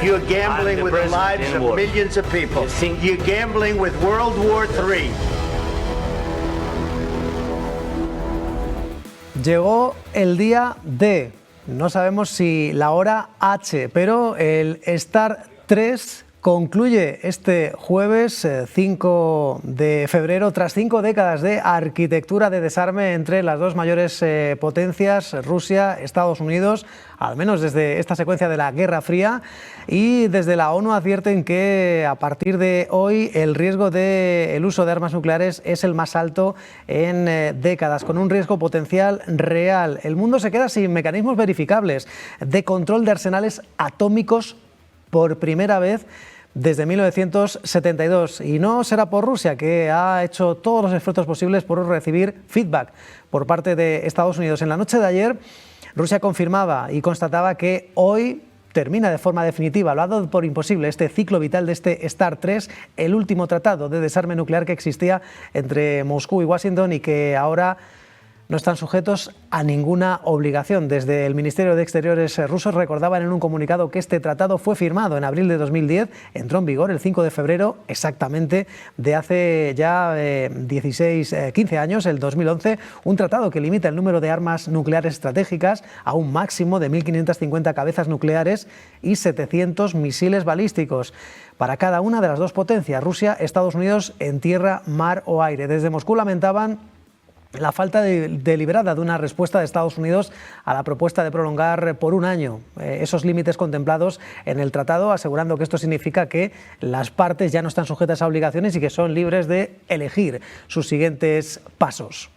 You're gambling with the lives of millions of people. You're gambling with World War III. Llegó el día D. No sabemos si la hora H, pero el Star 3 concluye este jueves 5 de febrero tras 5 décadas de arquitectura de desarme entre las dos mayores potencias, Rusia, Estados Unidos, al menos desde esta secuencia de la Guerra Fría, y desde la ONU advierten que a partir de hoy el riesgo del uso de armas nucleares es el más alto en décadas, con un riesgo potencial real. El mundo se queda sin mecanismos verificables de control de arsenales atómicos por primera vez desde 1972, y no será por Rusia, que ha hecho todos los esfuerzos posibles por recibir feedback por parte de Estados Unidos. En la noche de ayer, Rusia confirmaba y constataba que hoy termina de forma definitiva, lo ha dado por imposible, este ciclo vital de este Star 3, el último tratado de desarme nuclear que existía entre Moscú y Washington y que ahora no están sujetos a ninguna obligación. Desde el Ministerio de Exteriores ruso recordaban en un comunicado que este tratado fue firmado en abril de 2010, entró en vigor el 5 de febrero exactamente de hace ya 15 años, el 2011, un tratado que limita el número de armas nucleares estratégicas a un máximo de 1.550 cabezas nucleares y 700 misiles balísticos para cada una de las dos potencias, Rusia, Estados Unidos, en tierra, mar o aire. Desde Moscú lamentaban la falta deliberada de una respuesta de Estados Unidos a la propuesta de prolongar por un año esos límites contemplados en el tratado, asegurando que esto significa que las partes ya no están sujetas a obligaciones y que son libres de elegir sus siguientes pasos.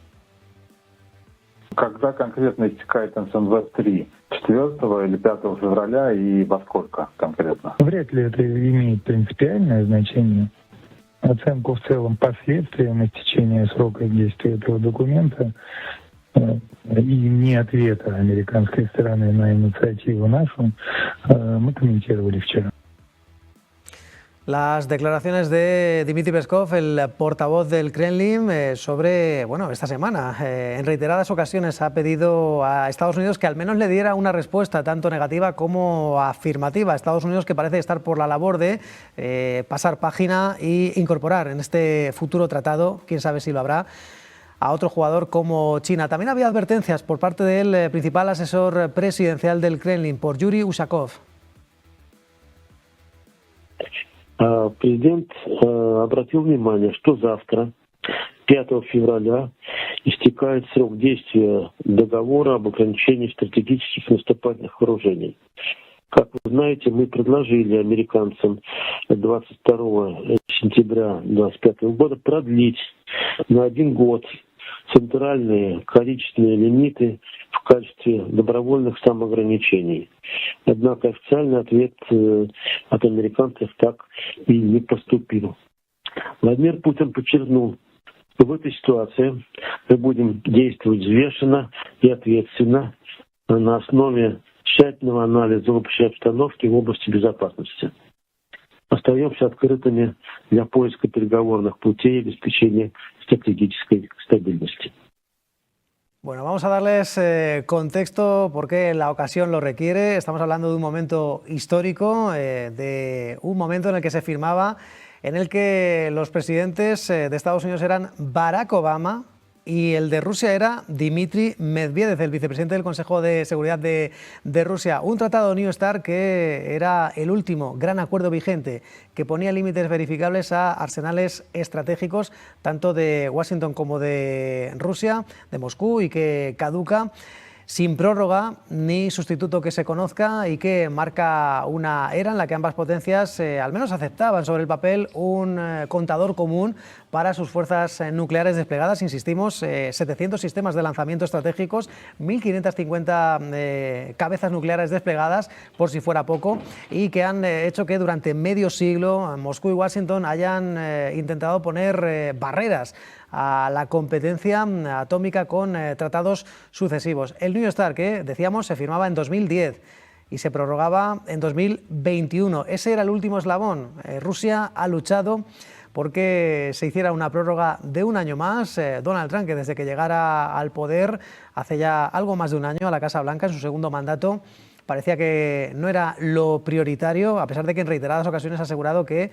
Когда конкретно истекает НСН-23? 4 или 5 февраля и во сколько конкретно? Вряд ли это имеет принципиальное значение. Оценку в целом последствиям истечения срока действия этого документа и не ответа американской стороны на инициативу нашу мы комментировали вчера. Las declaraciones de Dmitry Peskov, el portavoz del Kremlin, sobre esta semana. En reiteradas ocasiones ha pedido a Estados Unidos que al menos le diera una respuesta tanto negativa como afirmativa. Estados Unidos que parece estar por la labor de pasar página e incorporar en este futuro tratado, quién sabe si lo habrá, a otro jugador como China. También había advertencias por parte del principal asesor presidencial del Kremlin, por Yuri Ushakov. Президент обратил внимание, что завтра, 5 февраля, истекает срок действия договора об ограничении стратегических наступательных вооружений. Как вы знаете, мы предложили американцам 22 сентября 2025 года продлить на 1 год центральные количественные лимиты в качестве добровольных самоограничений. Однако официальный ответ от американцев так и не поступил. Владимир Путин подчеркнул, что в этой ситуации мы будем действовать взвешенно и ответственно на основе тщательного анализа общей обстановки в области безопасности. Остаемся открытыми для поиска переговорных путей и обеспечения стратегической стабильности. Bueno, vamos a darles contexto porque la ocasión lo requiere. Estamos hablando de un momento histórico, de un momento en el que se firmaba, en el que los presidentes de Estados Unidos eran Barack Obama y el de Rusia era Dmitry Medvedev, el vicepresidente del Consejo de Seguridad de Rusia. Un tratado New START que era el último gran acuerdo vigente, que ponía límites verificables a arsenales estratégicos, tanto de Washington como de Rusia, de Moscú, y que caduca sin prórroga ni sustituto que se conozca y que marca una era en la que ambas potencias al menos aceptaban sobre el papel un contador común para sus fuerzas nucleares desplegadas. Insistimos, 700 sistemas de lanzamiento estratégicos, 1.550 cabezas nucleares desplegadas, por si fuera poco, y que han hecho que durante medio siglo Moscú y Washington hayan intentado poner barreras a la competencia atómica con tratados sucesivos. El New START, que decíamos se firmaba en 2010 y se prorrogaba en 2021. Ese era el último eslabón. Rusia ha luchado porque se hiciera una prórroga de un año más. Donald Trump, que desde que llegara al poder hace ya algo más de un año a la Casa Blanca en su segundo mandato, parecía que no era lo prioritario, a pesar de que en reiteradas ocasiones ha asegurado que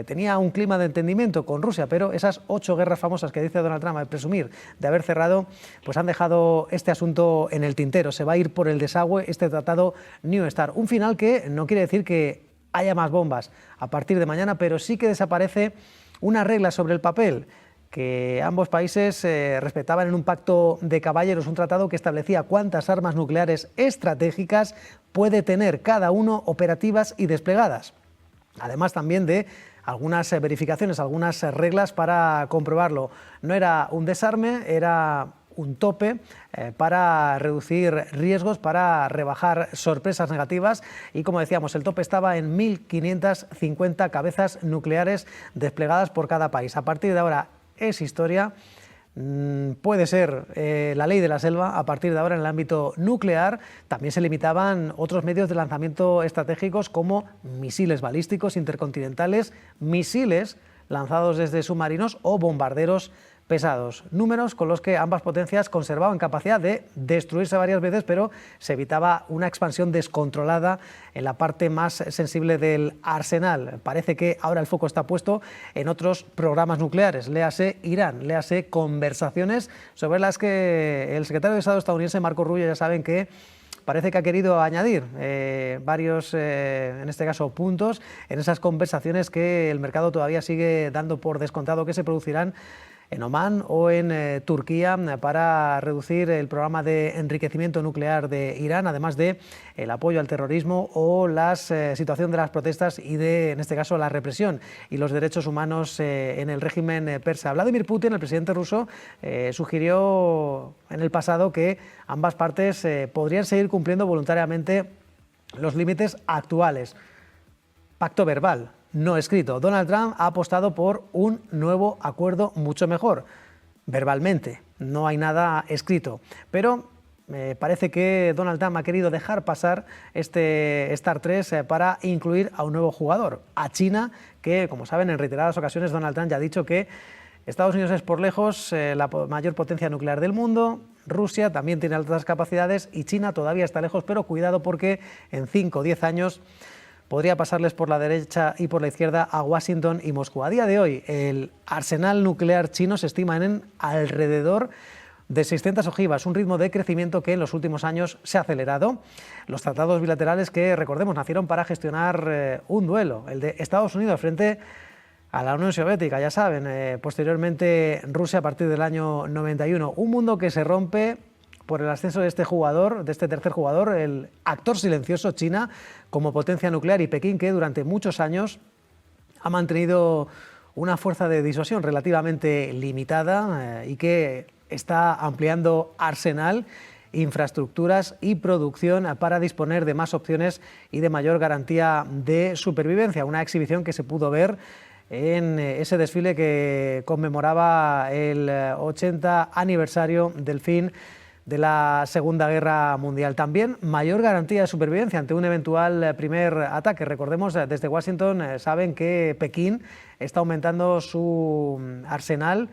tenía un clima de entendimiento con Rusia, pero esas 8 guerras famosas que dice Donald Trump al presumir de haber cerrado, pues han dejado este asunto en el tintero. Se va a ir por el desagüe este tratado New START. Un final que no quiere decir que haya más bombas a partir de mañana, pero sí que desaparece una regla sobre el papel que ambos países respetaban en un pacto de caballeros, un tratado que establecía cuántas armas nucleares estratégicas puede tener cada uno operativas y desplegadas. Además también de algunas verificaciones, algunas reglas para comprobarlo. No era un desarme, era un tope para reducir riesgos, para rebajar sorpresas negativas y, como decíamos, el tope estaba en 1.550 cabezas nucleares desplegadas por cada país. A partir de ahora es historia. Puede ser la ley de la selva a partir de ahora en el ámbito nuclear. También se limitaban otros medios de lanzamiento estratégicos como misiles balísticos intercontinentales, misiles lanzados desde submarinos o bombarderos pesados. Números con los que ambas potencias conservaban capacidad de destruirse varias veces, pero se evitaba una expansión descontrolada en la parte más sensible del arsenal. Parece que ahora el foco está puesto en otros programas nucleares, léase Irán, léase conversaciones sobre las que el secretario de Estado estadounidense Marco Rubio, ya saben que parece que ha querido añadir varios, en este caso, puntos en esas conversaciones que el mercado todavía sigue dando por descontado que se producirán en Omán o en Turquía para reducir el programa de enriquecimiento nuclear de Irán, además de el apoyo al terrorismo o la situación de las protestas y de, en este caso, la represión y los derechos humanos en el régimen persa. Vladimir Putin, el presidente ruso, sugirió en el pasado que ambas partes podrían seguir cumpliendo voluntariamente los límites actuales. Pacto verbal, no escrito. Donald Trump ha apostado por un nuevo acuerdo mucho mejor, verbalmente. No hay nada escrito. Pero parece que Donald Trump ha querido dejar pasar este START 3 para incluir a un nuevo jugador, a China, que, como saben, en reiteradas ocasiones Donald Trump ya ha dicho que Estados Unidos es por lejos la mayor potencia nuclear del mundo, Rusia también tiene altas capacidades y China todavía está lejos, pero cuidado porque en 5 o 10 años podría pasarles por la derecha y por la izquierda a Washington y Moscú. A día de hoy, el arsenal nuclear chino se estima en alrededor de 600 ojivas, un ritmo de crecimiento que en los últimos años se ha acelerado. Los tratados bilaterales que, recordemos, nacieron para gestionar un duelo, el de Estados Unidos frente a la Unión Soviética, ya saben, posteriormente Rusia a partir del año 91. Un mundo que se rompe por el ascenso de este jugador, de este tercer jugador, el actor silencioso China como potencia nuclear y Pekín que durante muchos años ha mantenido una fuerza de disuasión relativamente limitada y que está ampliando arsenal, infraestructuras y producción para disponer de más opciones y de mayor garantía de supervivencia. Una exhibición que se pudo ver en ese desfile que conmemoraba el 80 aniversario del fin de la Segunda Guerra Mundial. También mayor garantía de supervivencia ante un eventual primer ataque. Recordemos, desde Washington saben que Pekín está aumentando su arsenal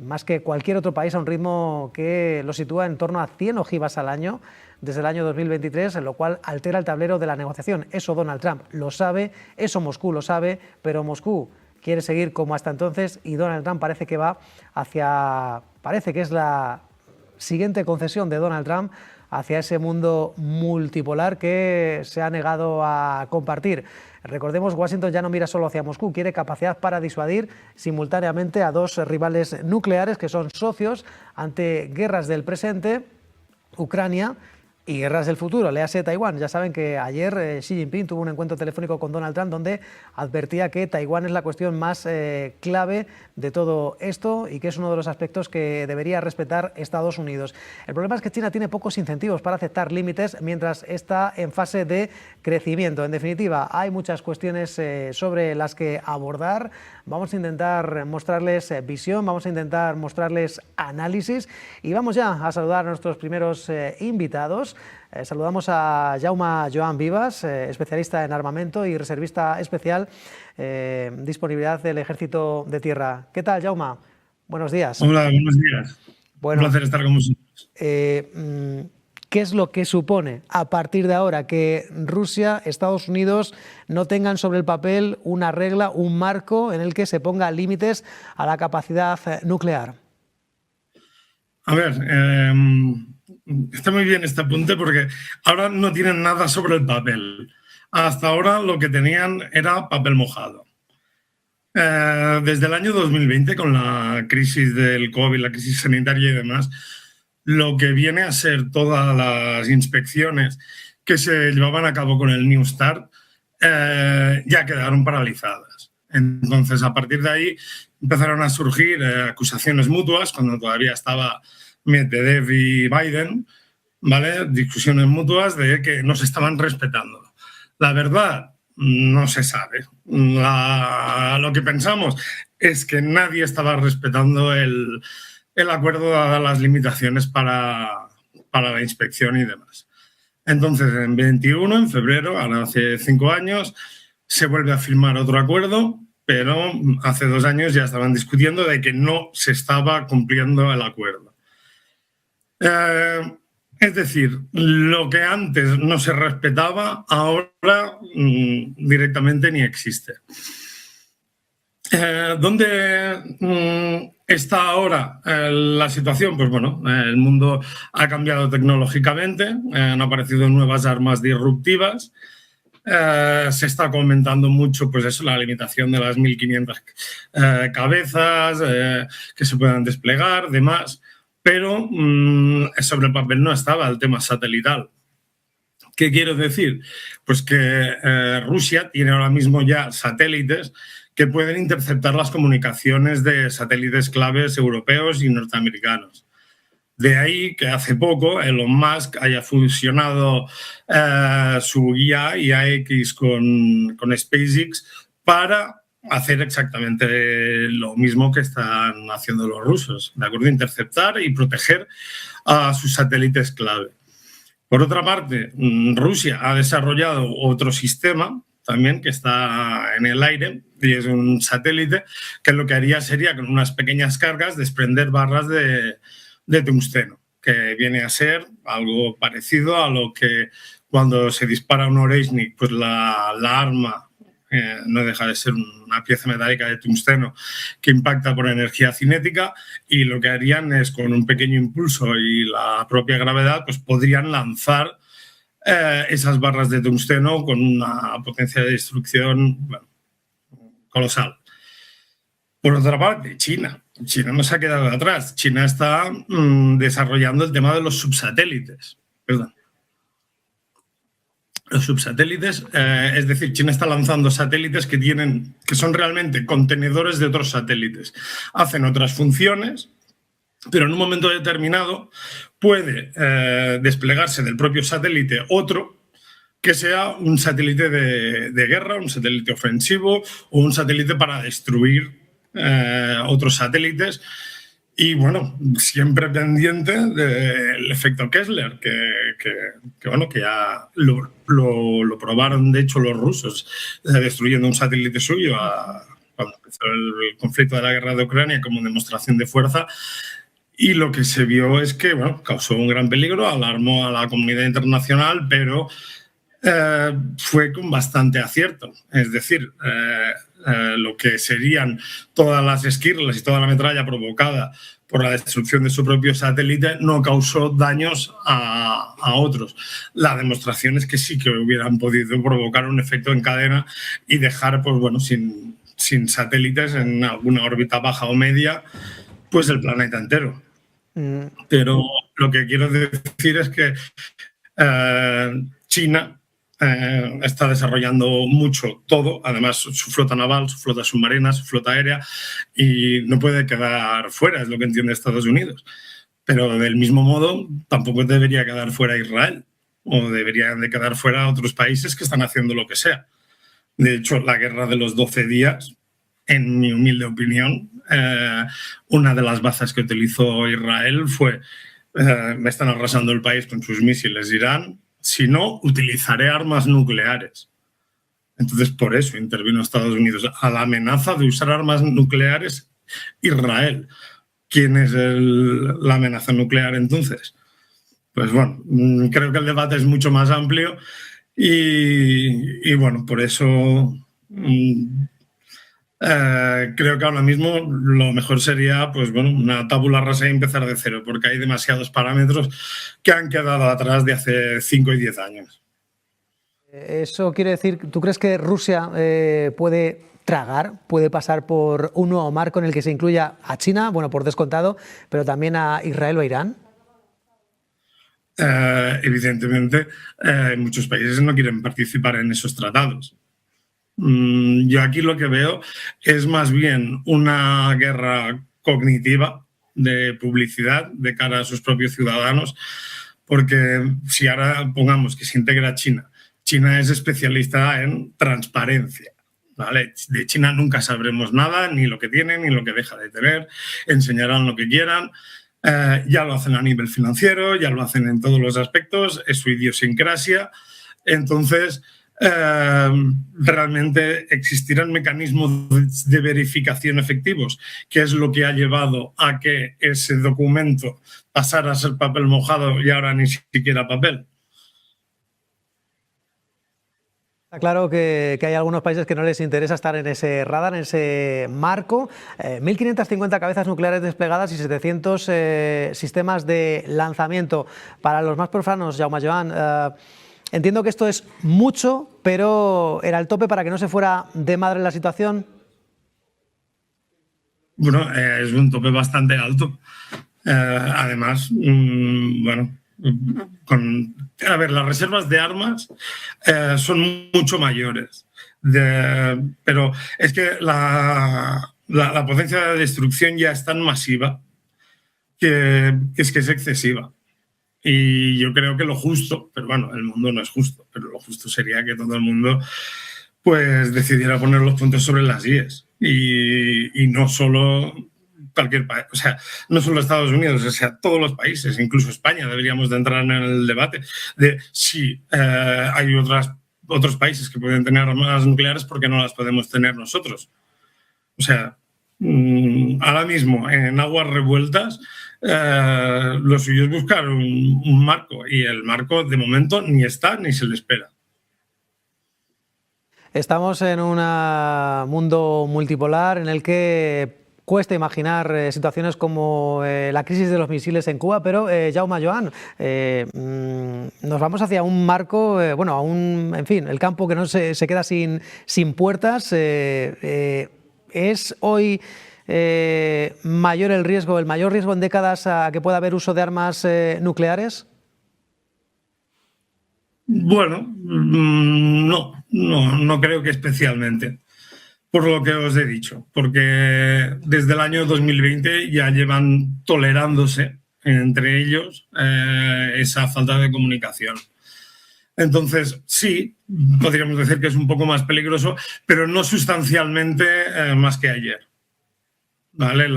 más que cualquier otro país a un ritmo que lo sitúa en torno a 100 ojivas al año desde el año 2023, lo cual altera el tablero de la negociación. Eso Donald Trump lo sabe, eso Moscú lo sabe, pero Moscú quiere seguir como hasta entonces y Donald Trump parece que va hacia, parece que es la siguiente concesión de Donald Trump hacia ese mundo multipolar que se ha negado a compartir. Recordemos, Washington ya no mira solo hacia Moscú, quiere capacidad para disuadir simultáneamente a dos rivales nucleares que son socios ante guerras del presente, Ucrania, y guerras del futuro, léase Taiwán. Ya saben que ayer Xi Jinping tuvo un encuentro telefónico con Donald Trump donde advertía que Taiwán es la cuestión más clave de todo esto y que es uno de los aspectos que debería respetar Estados Unidos. El problema es que China tiene pocos incentivos para aceptar límites mientras está en fase de crecimiento. En definitiva, hay muchas cuestiones sobre las que abordar. Vamos a intentar mostrarles visión, vamos a intentar mostrarles análisis y vamos ya a saludar a nuestros primeros invitados. Saludamos a Jaume Joan Vivas, especialista en armamento y reservista especial, disponibilidad del Ejército de Tierra. ¿Qué tal, Jaume? Buenos días. Hola, buenos días. Bueno, un placer estar con vosotros. ¿Qué es lo que supone a partir de ahora que Rusia, Estados Unidos no tengan sobre el papel una regla, un marco en el que se ponga límites a la capacidad nuclear? A ver, está muy bien este apunte porque ahora no tienen nada sobre el papel. Hasta ahora lo que tenían era papel mojado. Desde el año 2020, con la crisis del COVID, la crisis sanitaria y demás, lo que viene a ser todas las inspecciones que se llevaban a cabo con el New START ya quedaron paralizadas. Entonces, a partir de ahí empezaron a surgir acusaciones mutuas, cuando todavía estaba Medvedev y Biden, ¿vale? Discusiones mutuas de que no se estaban respetando. La verdad, no se sabe. Lo que pensamos es que nadie estaba respetando el acuerdo dadas las limitaciones para la inspección y demás. Entonces, en febrero, ahora hace 5 años, se vuelve a firmar otro acuerdo, pero hace 2 años ya estaban discutiendo de que no se estaba cumpliendo el acuerdo. Es decir, lo que antes no se respetaba, ahora directamente ni existe. ¿Dónde está ahora la situación? Pues bueno, el mundo ha cambiado tecnológicamente, han aparecido nuevas armas disruptivas, se está comentando mucho pues eso, la limitación de las 1.500 cabezas que se puedan desplegar, demás, pero sobre el papel no estaba el tema satelital. ¿Qué quiero decir? Pues que Rusia tiene ahora mismo ya satélites que pueden interceptar las comunicaciones de satélites claves europeos y norteamericanos. De ahí que hace poco Elon Musk haya fusionado su IAX con SpaceX para hacer exactamente lo mismo que están haciendo los rusos, ¿de acuerdo? Interceptar y proteger a sus satélites clave. Por otra parte, Rusia ha desarrollado otro sistema también que está en el aire y es un satélite que lo que haría sería con unas pequeñas cargas desprender barras de tungsteno, que viene a ser algo parecido a lo que cuando se dispara un Oрешnik, pues la arma no deja de ser una pieza metálica de tungsteno que impacta por energía cinética, y lo que harían es con un pequeño impulso y la propia gravedad pues podrían lanzar esas barras de tungsteno con una potencia de destrucción colosal. Por otra parte, China no se ha quedado atrás. China está desarrollando el tema de los subsatélites. Los subsatélites, es decir, China está lanzando satélites que son realmente contenedores de otros satélites. Hacen otras funciones, pero en un momento determinado puede desplegarse del propio satélite otro que sea un satélite de guerra, un satélite ofensivo o un satélite para destruir otros satélites. Y bueno, siempre pendiente del efecto Kessler, que ya lo probaron, de hecho, los rusos, destruyendo un satélite suyo cuando empezó el conflicto de la guerra de Ucrania como demostración de fuerza. Y lo que se vio es que causó un gran peligro, alarmó a la comunidad internacional, pero fue con bastante acierto. Es decir, lo que serían todas las esquirlas y toda la metralla provocada por la destrucción de su propio satélite no causó daños a otros. La demostración es que sí que hubieran podido provocar un efecto en cadena y dejar sin satélites en alguna órbita baja o media pues el planeta entero. Pero lo que quiero decir es que China está desarrollando mucho todo, además su flota naval, su flota submarina, su flota aérea, y no puede quedar fuera, es lo que entiende Estados Unidos. Pero del mismo modo tampoco debería quedar fuera Israel, o deberían de quedar fuera otros países que están haciendo lo que sea. De hecho, la guerra de los 12 días, en mi humilde opinión, una de las bazas que utilizó Israel fue me están arrasando el país con sus misiles, Irán, si no, utilizaré armas nucleares. Entonces, por eso intervino Estados Unidos. A la amenaza de usar armas nucleares, Israel. ¿Quién es la amenaza nuclear entonces? pues bueno, creo que el debate es mucho más amplio y bueno, por eso creo que ahora mismo lo mejor sería, pues bueno, una tabula rasa y empezar de cero, porque hay demasiados parámetros que han quedado atrás de hace 5 y 10 años. Eso quiere decir, ¿tú crees que Rusia puede tragar, puede pasar por un nuevo marco en el que se incluya a China, bueno, por descontado, pero también a Israel o a Irán? Evidentemente, muchos países no quieren participar en esos tratados. Yo aquí lo que veo es más bien una guerra cognitiva de publicidad de cara a sus propios ciudadanos, porque si ahora pongamos que se integra China, China es especialista en transparencia. ¿Vale? De China nunca sabremos nada, ni lo que tiene, ni lo que deja de tener, enseñarán lo que quieran. Ya lo hacen a nivel financiero, ya lo hacen en todos los aspectos, es su idiosincrasia. Entonces, realmente existirán mecanismos de verificación efectivos, que es lo que ha llevado a que ese documento pasara a ser papel mojado y ahora ni siquiera papel. Está claro que hay algunos países que no les interesa estar en ese radar, en ese marco. 1.550 cabezas nucleares desplegadas y 700 sistemas de lanzamiento. Para los más profanos, Jaume Joan, entiendo que esto es mucho, pero ¿era el tope para que no se fuera de madre la situación? Bueno, es un tope bastante alto. Además, bueno, a ver, las reservas de armas son mucho mayores, pero es que la potencia de destrucción ya es tan masiva que es excesiva. Y yo creo que lo justo, pero bueno, el mundo no es justo, pero lo justo sería que todo el mundo pues decidiera poner los puntos sobre las IES y no solo cualquier país, o sea, no solo Estados Unidos, o sea, todos los países, incluso España, deberíamos de entrar en el debate de si hay otros países que pueden tener armas nucleares, ¿por qué no las podemos tener nosotros? O sea, ahora mismo en aguas revueltas lo suyo es buscar un marco y el marco de momento ni está ni se le espera. Estamos en un mundo multipolar en el que cuesta imaginar situaciones como la crisis de los misiles en Cuba, pero Jaume Joan, nos vamos hacia un marco, bueno, a un, en fin, el campo que no se queda sin puertas. ¿Es hoy mayor el mayor riesgo en décadas a que pueda haber uso de armas nucleares? Bueno, no creo que especialmente. Por lo que os he dicho, porque desde el año 2020 ya llevan tolerándose entre ellos esa falta de comunicación. Entonces, sí, podríamos decir que es un poco más peligroso, pero no sustancialmente más que ayer. ¿Vale?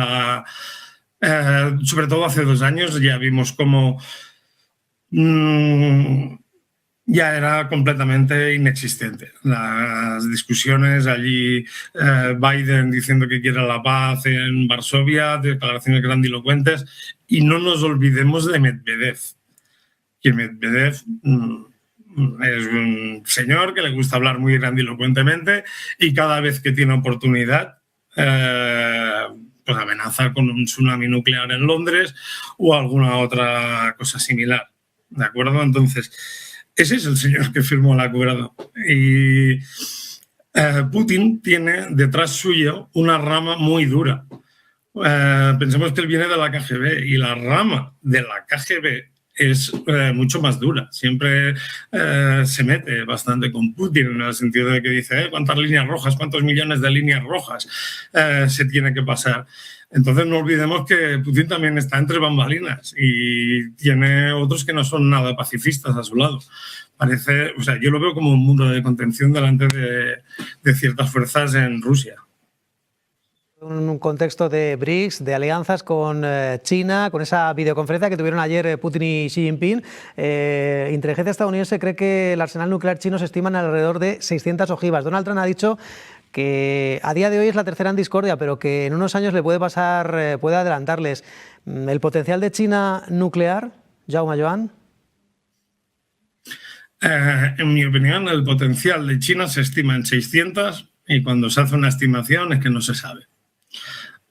Sobre todo hace 2 años ya vimos cómo ya era completamente inexistente. Las discusiones allí, Biden diciendo que quiere la paz en Varsovia, declaraciones grandilocuentes, y no nos olvidemos de Medvedev, que Medvedev es un señor que le gusta hablar muy grandilocuentemente y cada vez que tiene oportunidad pues amenaza con un tsunami nuclear en Londres o alguna otra cosa similar. ¿De acuerdo? Entonces, ese es el señor que firmó el acuerdo. Y Putin tiene detrás suyo una rama muy dura. Pensemos que él viene de la KGB y la rama de la KGB es mucho más dura. Siempre se mete bastante con Putin en el sentido de que dice cuántas líneas rojas, cuántos millones de líneas rojas se tiene que pasar. Entonces no olvidemos que Putin también está entre bambalinas y tiene otros que no son nada pacifistas a su lado. Parece, o sea, yo lo veo como un muro de contención delante de ciertas fuerzas en Rusia. Un contexto de BRICS, de alianzas con China, con esa videoconferencia que tuvieron ayer Putin y Xi Jinping. Inteligencia estadounidense cree que el arsenal nuclear chino se estima en alrededor de 600 ojivas. Donald Trump ha dicho que a día de hoy es la tercera en discordia, pero que en unos años le puede pasar, puede adelantarles. ¿El potencial de China nuclear, Jaume Joan? En mi opinión, el potencial de China se estima en 600 y cuando se hace una estimación es que no se sabe.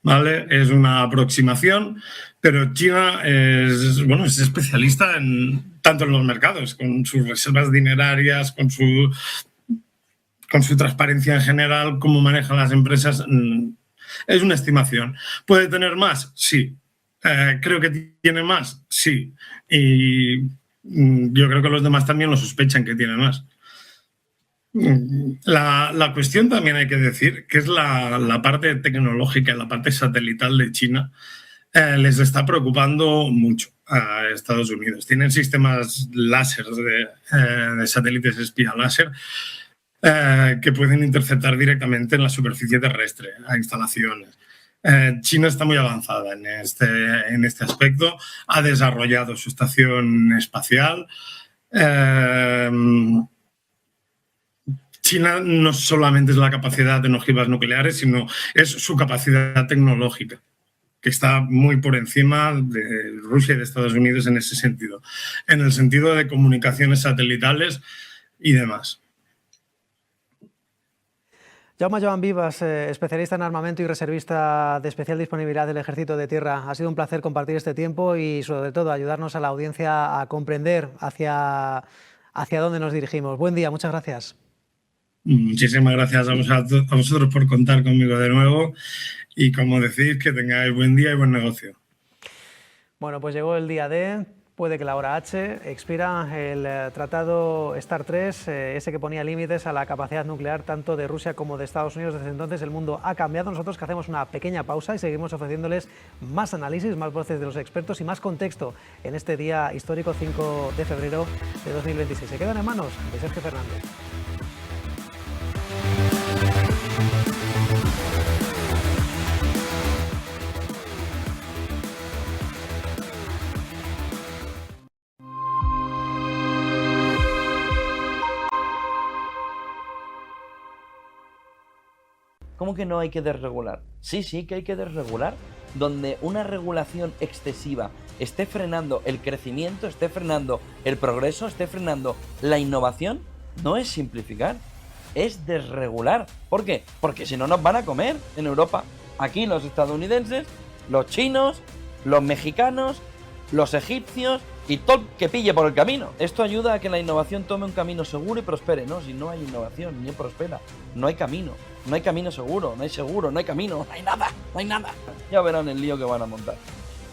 ¿Vale? Es una aproximación, pero China es especialista tanto en los mercados, con sus reservas dinerarias, con su transparencia en general, cómo manejan las empresas. Es una estimación. ¿Puede tener más? Sí. ¿Creo que tiene más? Sí. Y yo creo que los demás también lo sospechan que tiene más. La cuestión también hay que decir que es la parte tecnológica, la parte satelital de China, les está preocupando mucho a Estados Unidos. Tienen sistemas láser de satélites espía láser que pueden interceptar directamente en la superficie terrestre a instalaciones. China está muy avanzada en este aspecto, ha desarrollado su estación espacial. China no solamente es la capacidad de ojivas nucleares, sino es su capacidad tecnológica, que está muy por encima de Rusia y de Estados Unidos en ese sentido, en el sentido de comunicaciones satelitales y demás. Jaume Joan Vivas, especialista en armamento y reservista de especial disponibilidad del Ejército de Tierra. Ha sido un placer compartir este tiempo y sobre todo ayudarnos a la audiencia a comprender hacia dónde nos dirigimos. Buen día, muchas gracias. Muchísimas gracias a vosotros por contar conmigo de nuevo y, como decís, que tengáis buen día y buen negocio. Bueno, pues llegó el día D. Puede que la hora H expira el tratado START 3, ese que ponía límites a la capacidad nuclear tanto de Rusia como de Estados Unidos. Desde entonces el mundo ha cambiado. Nosotros que hacemos una pequeña pausa y seguimos ofreciéndoles más análisis, más voces de los expertos y más contexto en este día histórico 5 de febrero de 2026. Se quedan en manos de Sergio Fernández. ¿Cómo que no hay que desregular? Sí, sí que hay que desregular. Donde una regulación excesiva esté frenando el crecimiento, esté frenando el progreso, esté frenando la innovación, no es simplificar, es desregular. ¿Por qué? Porque si no nos van a comer en Europa. Aquí los estadounidenses, los chinos, los mexicanos, los egipcios y todo que pille por el camino. Esto ayuda a que la innovación tome un camino seguro y prospere. No, si no hay innovación, ni prospera, no hay camino. No hay camino seguro, no hay camino, no hay nada, no hay nada. Ya verán el lío que van a montar.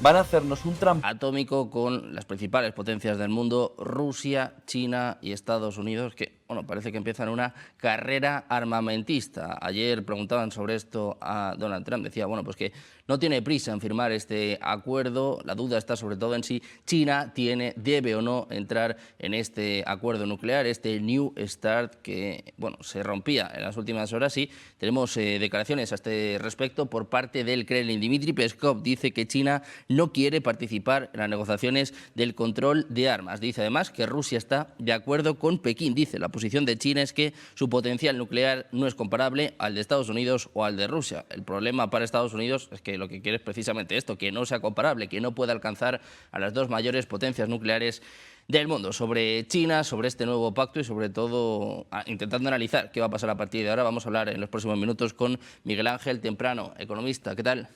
Van a hacernos un trampa atómico con las principales potencias del mundo, Rusia, China y Estados Unidos, que parece que empiezan una carrera armamentista. Ayer preguntaban sobre esto a Donald Trump, decía, pues que no tiene prisa en firmar este acuerdo, la duda está sobre todo en si China debe o no entrar en este acuerdo nuclear, este New START que, se rompía en las últimas horas y tenemos declaraciones a este respecto por parte del Kremlin. Dmitry Peskov dice que China no quiere participar en las negociaciones del control de armas. Dice además que Rusia está de acuerdo con Pekín. Dice la posición de China es que su potencial nuclear no es comparable al de Estados Unidos o al de Rusia. El problema para Estados Unidos es que lo que quiere es precisamente esto, que no sea comparable, que no pueda alcanzar a las dos mayores potencias nucleares del mundo. Sobre China, sobre este nuevo pacto y sobre todo intentando analizar qué va a pasar a partir de ahora, vamos a hablar en los próximos minutos con Miguel Ángel Temprano, economista. ¿Qué tal?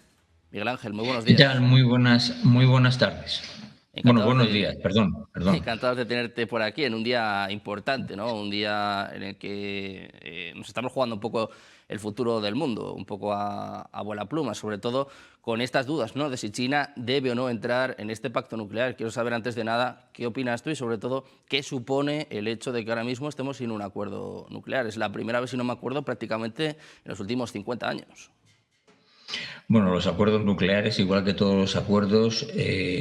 Miguel Ángel, muy buenos días. ¿Qué tal? Muy buenas tardes. Buenos días, perdón. Encantados de tenerte por aquí en un día importante, ¿no? Un día en el que nos estamos jugando un poco el futuro del mundo, un poco a vuela pluma, sobre todo con estas dudas, ¿no? De si China debe o no entrar en este pacto nuclear. Quiero saber antes de nada qué opinas tú y sobre todo qué supone el hecho de que ahora mismo estemos sin un acuerdo nuclear. Es la primera vez, si no me acuerdo, prácticamente en los últimos 50 años. Los acuerdos nucleares, igual que todos los acuerdos,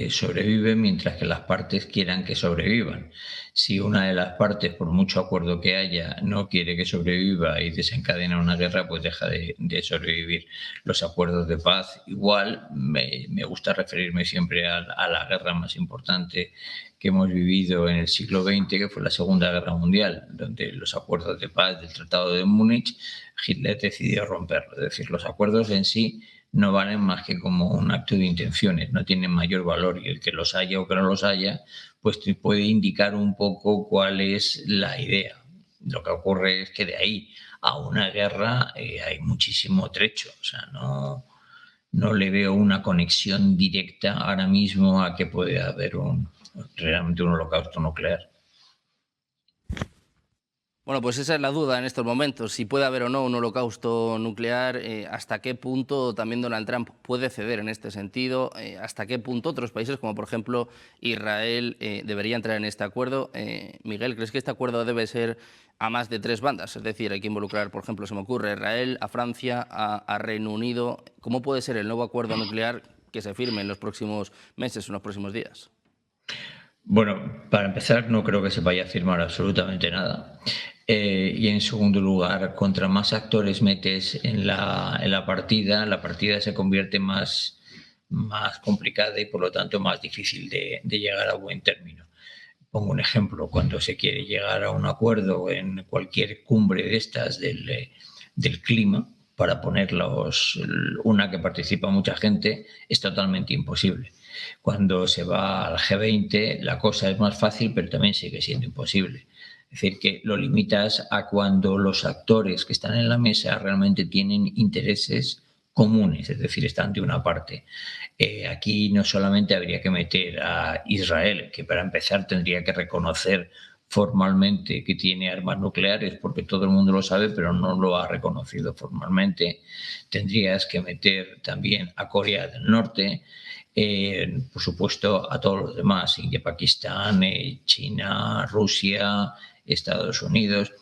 sobreviven mientras que las partes quieran que sobrevivan. Si una de las partes, por mucho acuerdo que haya, no quiere que sobreviva y desencadena una guerra, pues deja de sobrevivir. Los acuerdos de paz, igual, me gusta referirme siempre a la guerra más importante que hemos vivido en el siglo XX, que fue la Segunda Guerra Mundial, donde los acuerdos de paz del Tratado de Múnich, Hitler decidió romperlo. Es decir, los acuerdos en sí no valen más que como un acto de intenciones, no tienen mayor valor, y el que los haya o que no los haya, pues te puede indicar un poco cuál es la idea. Lo que ocurre es que de ahí a una guerra hay muchísimo trecho, o sea, no le veo una conexión directa ahora mismo a que puede haber realmente un holocausto nuclear. Bueno, pues esa es la duda en estos momentos, si puede haber o no un holocausto nuclear, hasta qué punto también Donald Trump puede ceder en este sentido, hasta qué punto otros países, como por ejemplo Israel, debería entrar en este acuerdo. Miguel, ¿crees que este acuerdo debe ser a más de 3 bandas? Es decir, hay que involucrar, por ejemplo, se me ocurre, a Israel, a Francia, a Reino Unido. ¿Cómo puede ser el nuevo acuerdo nuclear que se firme en los próximos meses, en los próximos días? Bueno, para empezar, no creo que se vaya a firmar absolutamente nada. Y en segundo lugar, contra más actores metes en la partida se convierte más complicada y por lo tanto más difícil de llegar a buen término. Pongo un ejemplo: cuando se quiere llegar a un acuerdo en cualquier cumbre de estas del clima, para ponerlos una que participa mucha gente, es totalmente imposible. Cuando se va al G20 la cosa es más fácil, pero también sigue siendo imposible. Es decir, que lo limitas a cuando los actores que están en la mesa realmente tienen intereses comunes, es decir, están de una parte. Aquí no solamente habría que meter a Israel, que para empezar tendría que reconocer formalmente que tiene armas nucleares, porque todo el mundo lo sabe, pero no lo ha reconocido formalmente. Tendrías que meter también a Corea del Norte, por supuesto a todos los demás, India, Pakistán, China, Rusia, Estados Unidos.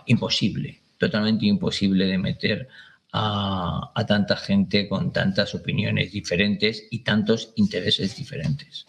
Imposible, totalmente imposible de meter a tanta gente con tantas opiniones diferentes y tantos intereses diferentes.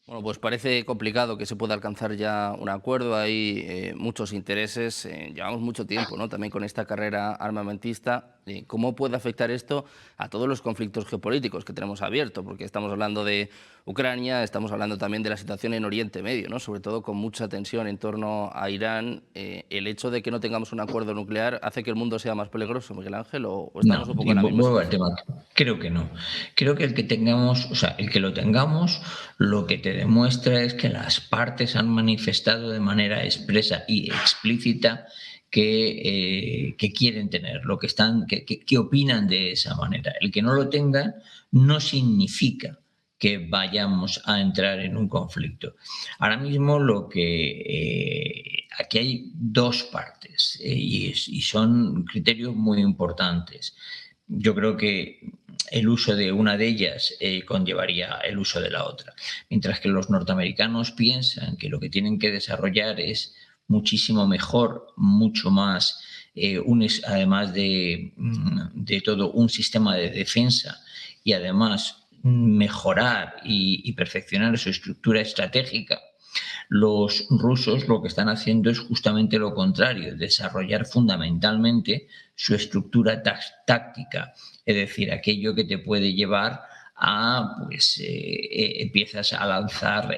Bueno, pues parece complicado que se pueda alcanzar ya un acuerdo. Hay muchos intereses. Llevamos mucho tiempo, ¿no?, también con esta carrera armamentista. ¿Cómo puede afectar esto a todos los conflictos geopolíticos que tenemos abiertos? Porque estamos hablando de Ucrania, estamos hablando también de la situación en Oriente Medio, ¿no?, sobre todo con mucha tensión en torno a Irán. ¿El hecho de que no tengamos un acuerdo nuclear hace que el mundo sea más peligroso, Miguel Ángel, o estamos un poco en la misma situación? Creo que no. Creo que el que lo tengamos, lo que te demuestra es que las partes han manifestado de manera expresa y explícita que quieren tenerlo, que opinan de esa manera. El que no lo tengan no significa que vayamos a entrar en un conflicto. Ahora mismo aquí hay 2 partes y son criterios muy importantes. Yo creo que el uso de una de ellas conllevaría el uso de la otra. Mientras que los norteamericanos piensan que lo que tienen que desarrollar es muchísimo mejor, mucho más, además de todo, un sistema de defensa, y además mejorar y perfeccionar su estructura estratégica. Los rusos lo que están haciendo es justamente lo contrario, desarrollar fundamentalmente su estructura táctica, es decir, aquello que te puede llevar a, empiezas a lanzar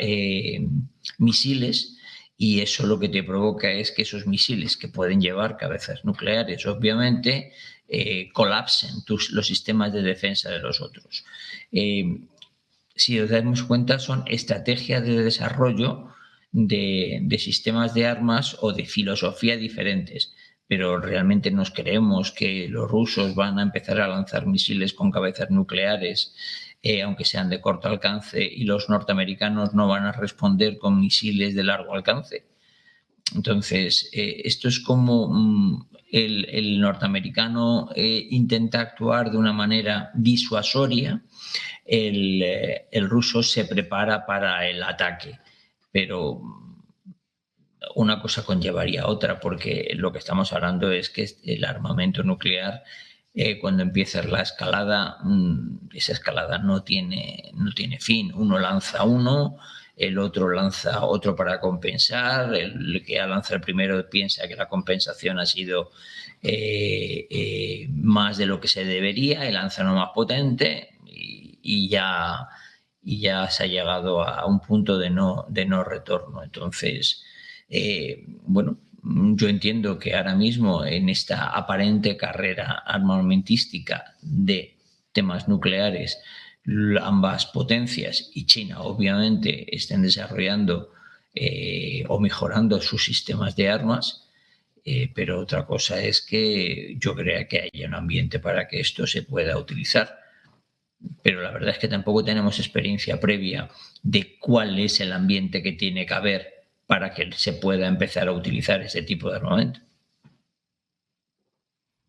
misiles, y eso lo que te provoca es que esos misiles, que pueden llevar cabezas nucleares, obviamente, colapsen los sistemas de defensa de los otros. Si os damos cuenta, son estrategias de desarrollo de sistemas de armas o de filosofía diferentes, pero realmente nos creemos que los rusos van a empezar a lanzar misiles con cabezas nucleares, aunque sean de corto alcance, y los norteamericanos no van a responder con misiles de largo alcance. Entonces, esto es como el norteamericano intenta actuar de una manera disuasoria, el ruso se prepara para el ataque, pero una cosa conllevaría a otra, porque lo que estamos hablando es que el armamento nuclear, cuando empieza la escalada, esa escalada no tiene fin. Uno lanza uno, el otro lanza otro para compensar, el que lanza el primero piensa que la compensación ha sido más de lo que se debería, y lanza uno más potente, y ya se ha llegado a un punto de no retorno. Entonces, yo entiendo que ahora mismo en esta aparente carrera armamentística de temas nucleares, ambas potencias y China obviamente estén desarrollando o mejorando sus sistemas de armas, pero otra cosa es que yo crea que haya un ambiente para que esto se pueda utilizar. Pero la verdad es que tampoco tenemos experiencia previa de cuál es el ambiente que tiene que haber para que se pueda empezar a utilizar ese tipo de armamento.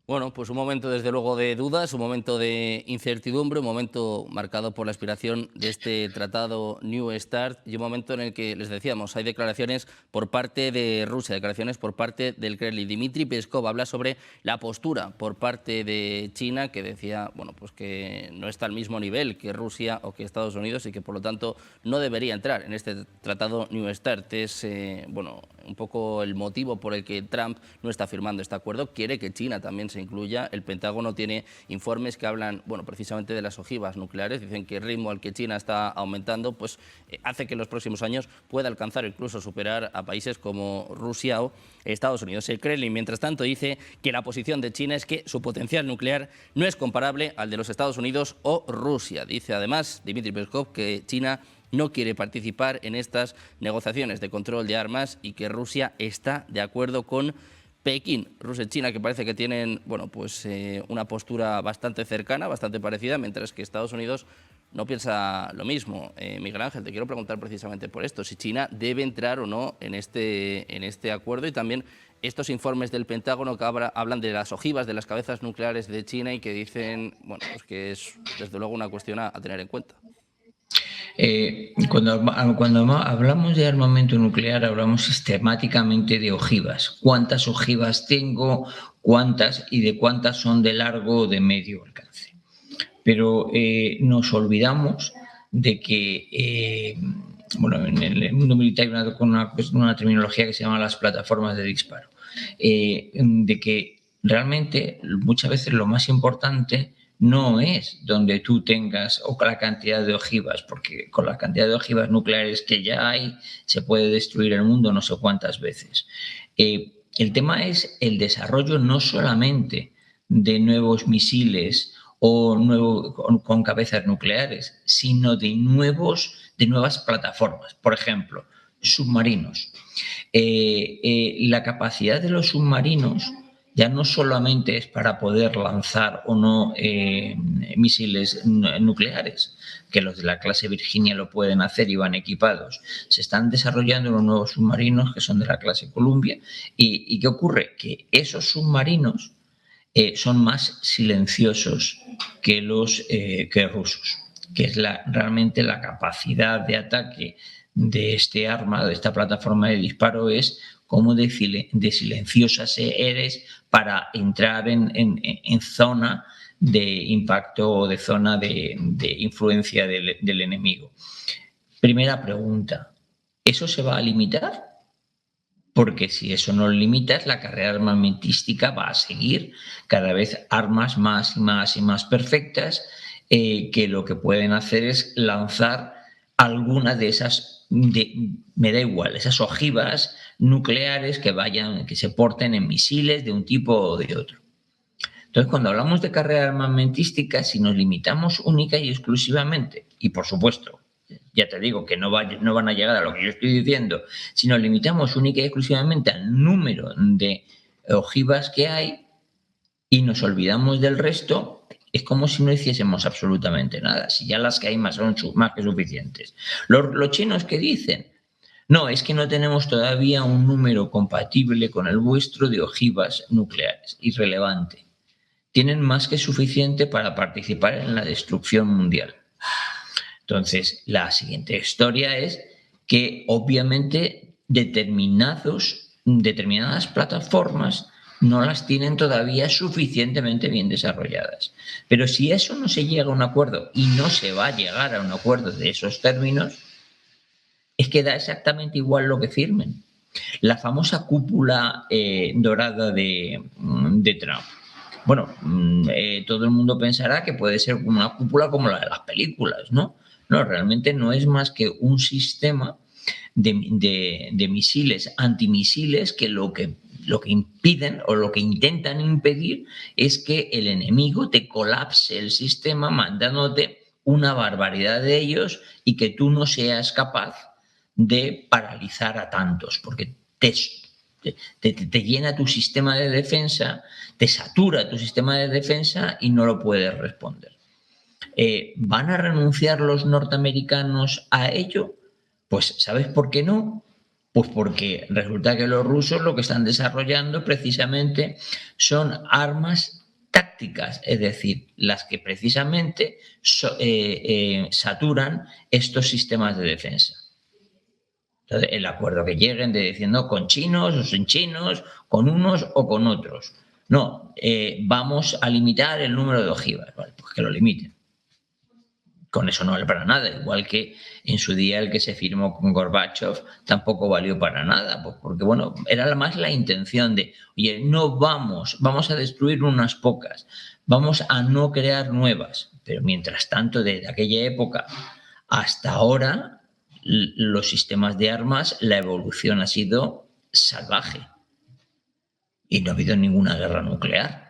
Bueno, pues un momento desde luego de dudas, un momento de incertidumbre, un momento marcado por la aspiración de este tratado New START y un momento en el que, les decíamos, hay declaraciones por parte de Rusia, declaraciones por parte del Kremlin. Dmitry Peskov habla sobre la postura por parte de China, que decía, bueno, pues que no está al mismo nivel que Rusia o que Estados Unidos y que por lo tanto no debería entrar en este tratado New START. Es, bueno, un poco el motivo por el que Trump no está firmando este acuerdo. Quiere que China también se incluya. El Pentágono tiene informes que hablan, bueno, precisamente de las ojivas nucleares. Dicen que el ritmo al que China está aumentando pues hace que en los próximos años pueda alcanzar, incluso superar a países como Rusia o Estados Unidos. El Kremlin, mientras tanto, dice que la posición de China es que su potencial nuclear no es comparable al de los Estados Unidos o Rusia. Dice además Dmitry Peskov que China no quiere participar en estas negociaciones de control de armas y que Rusia está de acuerdo con Pekín. Rusia y China, que parece que tienen, bueno, pues una postura bastante cercana, bastante parecida, mientras que Estados Unidos no piensa lo mismo. Miguel Ángel, te quiero preguntar precisamente por esto, si China debe entrar o no en este acuerdo, y también estos informes del Pentágono que hablan de las ojivas, de las cabezas nucleares de China y que dicen, bueno, pues que es desde luego una cuestión a tener en cuenta. Cuando hablamos de armamento nuclear hablamos sistemáticamente de ojivas. ¿Cuántas ojivas tengo? ¿Cuántas? Y de cuántas son de largo o de medio alcance. Pero nos olvidamos de que, bueno, en el mundo militar hay una terminología que se llama las plataformas de disparo. De que realmente muchas veces lo más importante no es donde tú tengas o la cantidad de ojivas, porque con la cantidad de ojivas nucleares que ya hay se puede destruir el mundo no sé cuántas veces. El tema es el desarrollo no solamente de nuevos misiles o con cabezas nucleares, sino de nuevas plataformas. Por ejemplo, submarinos. La capacidad de los submarinos ya no solamente es para poder lanzar o no misiles nucleares, que los de la clase Virginia lo pueden hacer y van equipados. Se están desarrollando unos nuevos submarinos que son de la clase Columbia. ¿Y qué ocurre? Que esos submarinos son más silenciosos que los rusos, que es realmente la capacidad de ataque de este arma, de esta plataforma de disparo, es cómo de silenciosas eres para entrar en zona de impacto o de zona de influencia del enemigo. Primera pregunta, ¿eso se va a limitar? Porque si eso no lo limitas, la carrera armamentística va a seguir cada vez armas más y más y más perfectas que lo que pueden hacer es lanzar alguna de esas, me da igual, esas ojivas nucleares que se porten en misiles de un tipo o de otro. Entonces, cuando hablamos de carrera armamentística, si nos limitamos única y exclusivamente, y por supuesto, ya te digo que no van a llegar a lo que yo estoy diciendo, si nos limitamos única y exclusivamente al número de ojivas que hay y nos olvidamos del resto, es como si no hiciésemos absolutamente nada. Si ya las que hay más son más que suficientes. Los chinos, ¿qué dicen? No, es que no tenemos todavía un número compatible con el vuestro de ojivas nucleares. Irrelevante. Tienen más que suficiente para participar en la destrucción mundial. Entonces, la siguiente historia es que obviamente determinadas plataformas no las tienen todavía suficientemente bien desarrolladas. Pero si eso no se llega a un acuerdo y no se va a llegar a un acuerdo de esos términos, es que da exactamente igual lo que firmen. La famosa cúpula dorada de Trump. Bueno, todo el mundo pensará que puede ser una cúpula como la de las películas, ¿no? No, realmente no es más que un sistema de misiles, antimisiles, que lo que lo que impiden o lo que intentan impedir es que el enemigo te colapse el sistema mandándote una barbaridad de ellos y que tú no seas capaz de paralizar a tantos, porque te llena tu sistema de defensa, te satura tu sistema de defensa y no lo puedes responder. ¿Van a renunciar los norteamericanos a ello? Pues ¿sabes por qué no? Pues porque resulta que los rusos lo que están desarrollando precisamente son armas tácticas, es decir, las que precisamente saturan estos sistemas de defensa. Entonces, el acuerdo que lleguen de diciendo con chinos o sin chinos, con unos o con otros. No, vamos a limitar el número de ojivas. Vale, pues que lo limiten. Con eso no vale para nada, igual que en su día el que se firmó con Gorbachev tampoco valió para nada, pues porque bueno, era más la intención de, oye, no vamos a destruir unas pocas, vamos a no crear nuevas, pero mientras tanto desde aquella época hasta ahora los sistemas de armas, la evolución ha sido salvaje y no ha habido ninguna guerra nuclear.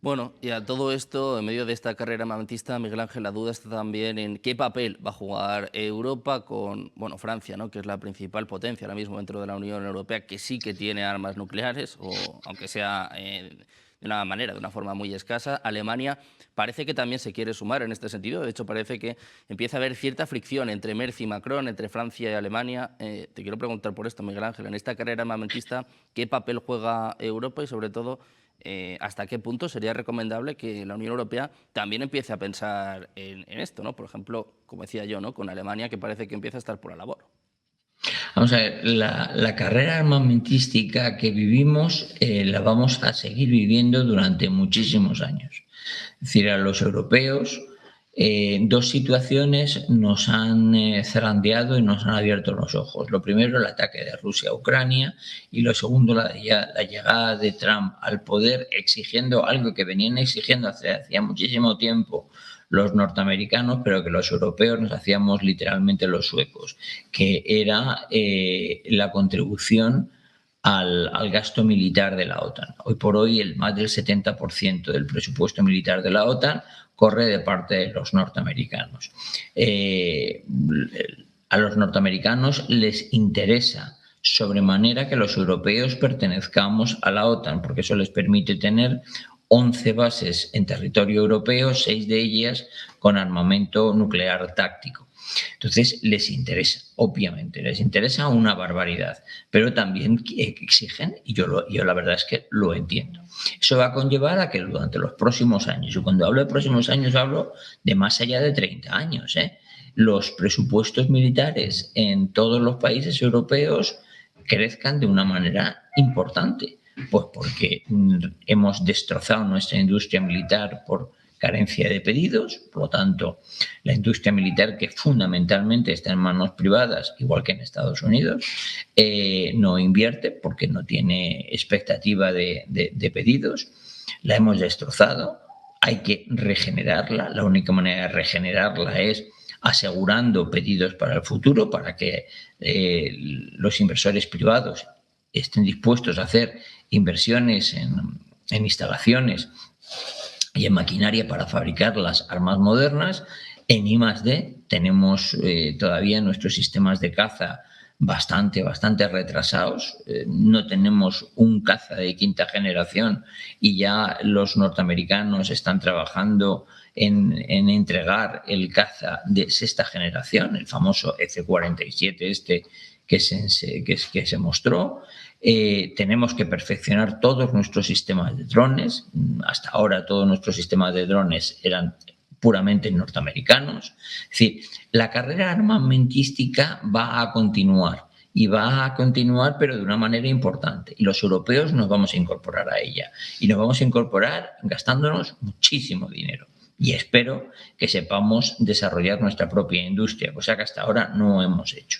Bueno, y a todo esto, en medio de esta carrera armamentista, Miguel Ángel, la duda está también en qué papel va a jugar Europa con, bueno, Francia, ¿no?, que es la principal potencia ahora mismo dentro de la Unión Europea, que sí que tiene armas nucleares, o aunque sea de una manera, de una forma muy escasa. Alemania parece que también se quiere sumar en este sentido. De hecho, parece que empieza a haber cierta fricción entre Merz y Macron, entre Francia y Alemania. Te quiero preguntar por esto, Miguel Ángel, en esta carrera armamentista, ¿qué papel juega Europa y, sobre todo, hasta qué punto sería recomendable que la Unión Europea también empiece a pensar en esto, ¿no? Por ejemplo, como decía yo, ¿no?, con Alemania, que parece que empieza a estar por la labor. Vamos a ver, la carrera armamentística que vivimos la vamos a seguir viviendo durante muchísimos años. Es decir, a los europeos dos situaciones nos han zarandeado y nos han abierto los ojos. Lo primero, el ataque de Rusia a Ucrania, y lo segundo, la llegada de Trump al poder, exigiendo algo que venían exigiendo hacía muchísimo tiempo los norteamericanos, pero que los europeos nos hacíamos literalmente los suecos, que era la contribución al gasto militar de la OTAN. Hoy por hoy, más del 70% del presupuesto militar de la OTAN corre de parte de los norteamericanos. A los norteamericanos les interesa sobremanera que los europeos pertenezcamos a la OTAN, porque eso les permite tener 11 bases en territorio europeo, 6 de ellas con armamento nuclear táctico. Entonces les interesa, obviamente, les interesa una barbaridad, pero también exigen, y yo la verdad es que lo entiendo. Eso va a conllevar a que durante los próximos años, y cuando hablo de próximos años hablo de más allá de 30 años, los presupuestos militares en todos los países europeos crezcan de una manera importante, pues porque hemos destrozado nuestra industria militar por carencia de pedidos. Por lo tanto, la industria militar, que fundamentalmente está en manos privadas, igual que en Estados Unidos, no invierte porque no tiene expectativa de pedidos. La hemos destrozado, hay que regenerarla. La única manera de regenerarla es asegurando pedidos para el futuro, para que los inversores privados estén dispuestos a hacer inversiones en instalaciones y en maquinaria para fabricar las armas modernas. En I+D tenemos todavía nuestros sistemas de caza bastante retrasados. No tenemos un caza de quinta generación y ya los norteamericanos están trabajando en entregar el caza de sexta generación, el famoso F-47 que se mostró. Tenemos que perfeccionar todos nuestros sistemas de drones. Hasta ahora todos nuestros sistemas de drones eran puramente norteamericanos. Es decir, la carrera armamentística va a continuar, y va a continuar, pero de una manera importante. Y los europeos nos vamos a incorporar a ella. Y nos vamos a incorporar gastándonos muchísimo dinero. Y espero que sepamos desarrollar nuestra propia industria, cosa que hasta ahora no hemos hecho.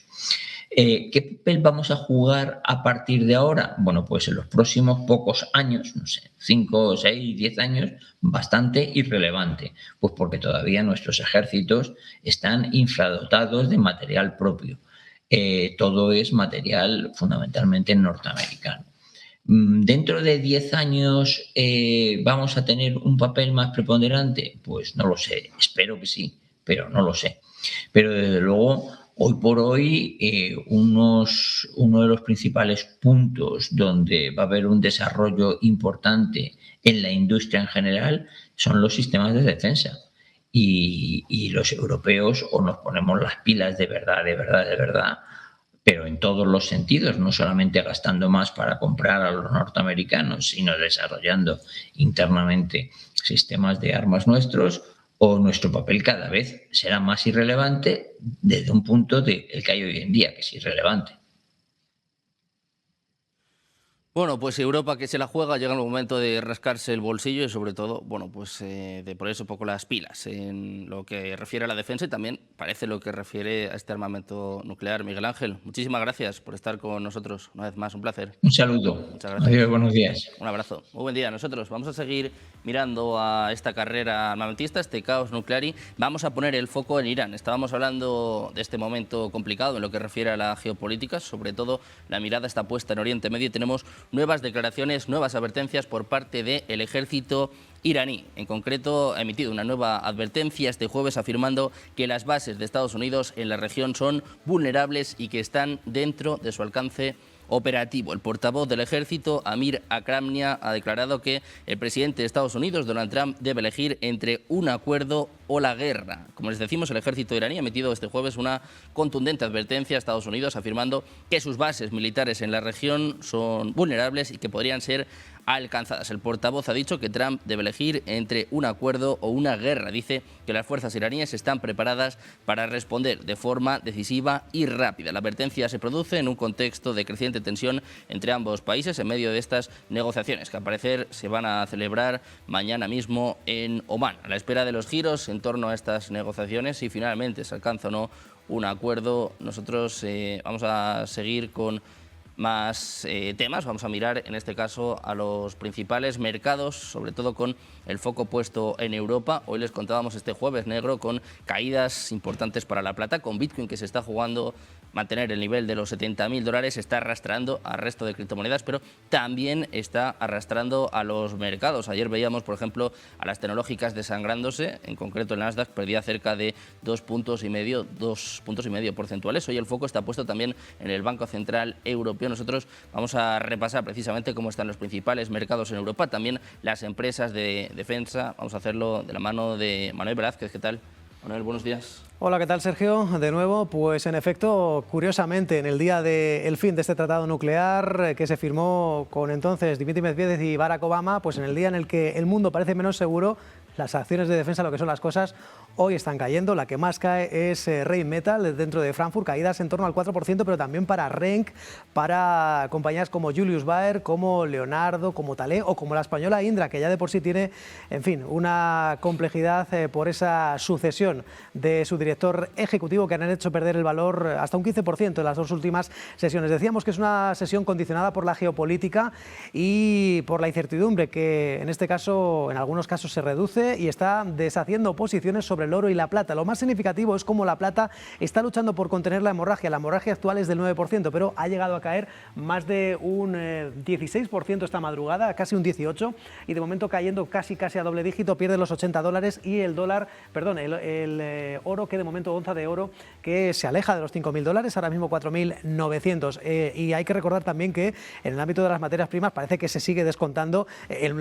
¿Qué papel vamos a jugar a partir de ahora? Bueno, pues en los próximos pocos años, no sé, 5, 6, 10 años, bastante irrelevante, pues porque todavía nuestros ejércitos están infradotados de material propio. todo es material fundamentalmente norteamericano. ¿Dentro de 10 años vamos a tener un papel más preponderante? Pues no lo sé, espero que sí, pero no lo sé. Pero desde luego, hoy por hoy, uno de los principales puntos donde va a haber un desarrollo importante en la industria en general son los sistemas de defensa. Y los europeos o nos ponemos las pilas de verdad, pero en todos los sentidos, no solamente gastando más para comprar a los norteamericanos, sino desarrollando internamente sistemas de armas nuestros, o nuestro papel cada vez será más irrelevante desde un punto del que hay hoy en día, que es irrelevante. Bueno, pues Europa que se la juega, llega el momento de rascarse el bolsillo y sobre todo, bueno, pues de ponerse un poco las pilas en lo que refiere a la defensa y también parece lo que refiere a este armamento nuclear. Miguel Ángel, muchísimas gracias por estar con nosotros una vez más, un placer. Un saludo. Muchas gracias. Adiós, buenos días. Un abrazo. Muy buen día. Nosotros vamos a seguir mirando a esta carrera armamentista, este caos nuclear y vamos a poner el foco en Irán. Estábamos hablando de este momento complicado en lo que refiere a la geopolítica, sobre todo la mirada está puesta en Oriente Medio y tenemos nuevas declaraciones, nuevas advertencias por parte del ejército iraní. En concreto, ha emitido una nueva advertencia este jueves afirmando que las bases de Estados Unidos en la región son vulnerables y que están dentro de su alcance operativo. El portavoz del ejército, Amir Akramnia, ha declarado que el presidente de Estados Unidos, Donald Trump, debe elegir entre un acuerdo o la guerra. Como les decimos, el ejército iraní ha emitido este jueves una contundente advertencia a Estados Unidos afirmando que sus bases militares en la región son vulnerables y que podrían ser alcanzadas. El portavoz ha dicho que Trump debe elegir entre un acuerdo o una guerra. Dice que las fuerzas iraníes están preparadas para responder de forma decisiva y rápida. La advertencia se produce en un contexto de creciente tensión entre ambos países en medio de estas negociaciones que al parecer se van a celebrar mañana mismo en Omán. A la espera de los giros en torno a estas negociaciones, si finalmente se alcanza o no un acuerdo, nosotros vamos a seguir con más temas. Vamos a mirar en este caso a los principales mercados, sobre todo con el foco puesto en Europa. Hoy les contábamos este jueves negro con caídas importantes para la plata, con Bitcoin que se está jugando mantener el nivel de los $70.000, está arrastrando al resto de criptomonedas, pero también está arrastrando a los mercados. Ayer veíamos, por ejemplo, a las tecnológicas desangrándose, en concreto el Nasdaq perdía cerca de 2,5 puntos porcentuales. Hoy el foco está puesto también en el Banco Central Europeo. Nosotros vamos a repasar precisamente cómo están los principales mercados en Europa, también las empresas de defensa. Vamos a hacerlo de la mano de Manuel Velázquez. ¿Qué tal? Manuel, buenos días. Hola, ¿qué tal, Sergio? De nuevo, pues en efecto, curiosamente, en el día del fin de este tratado nuclear que se firmó con entonces Dmitry Medvedev y Barack Obama, pues en el día en el que el mundo parece menos seguro, las acciones de defensa, lo que son las cosas, hoy están cayendo. La que más cae es Rheinmetall dentro de Frankfurt, caídas en torno al 4%, pero también para Renk, para compañías como Julius Baer, como Leonardo, como Thales o como la española Indra, que ya de por sí tiene, en fin, una complejidad por esa sucesión de su director ejecutivo que han hecho perder el valor hasta un 15% en las dos últimas sesiones. Decíamos que es una sesión condicionada por la geopolítica y por la incertidumbre que en este caso, en algunos casos se reduce y está deshaciendo posiciones sobre el oro y la plata. Lo más significativo es cómo la plata está luchando por contener la hemorragia. La hemorragia actual es del 9%, pero ha llegado a caer más de un 16% esta madrugada, casi un 18%, y de momento cayendo casi a doble dígito, pierde los $80 y el dólar, perdón, el oro, que de momento onza de oro que se aleja de los $5.000, ahora mismo 4.900. Y hay que recordar también que en el ámbito de las materias primas parece que se sigue descontando el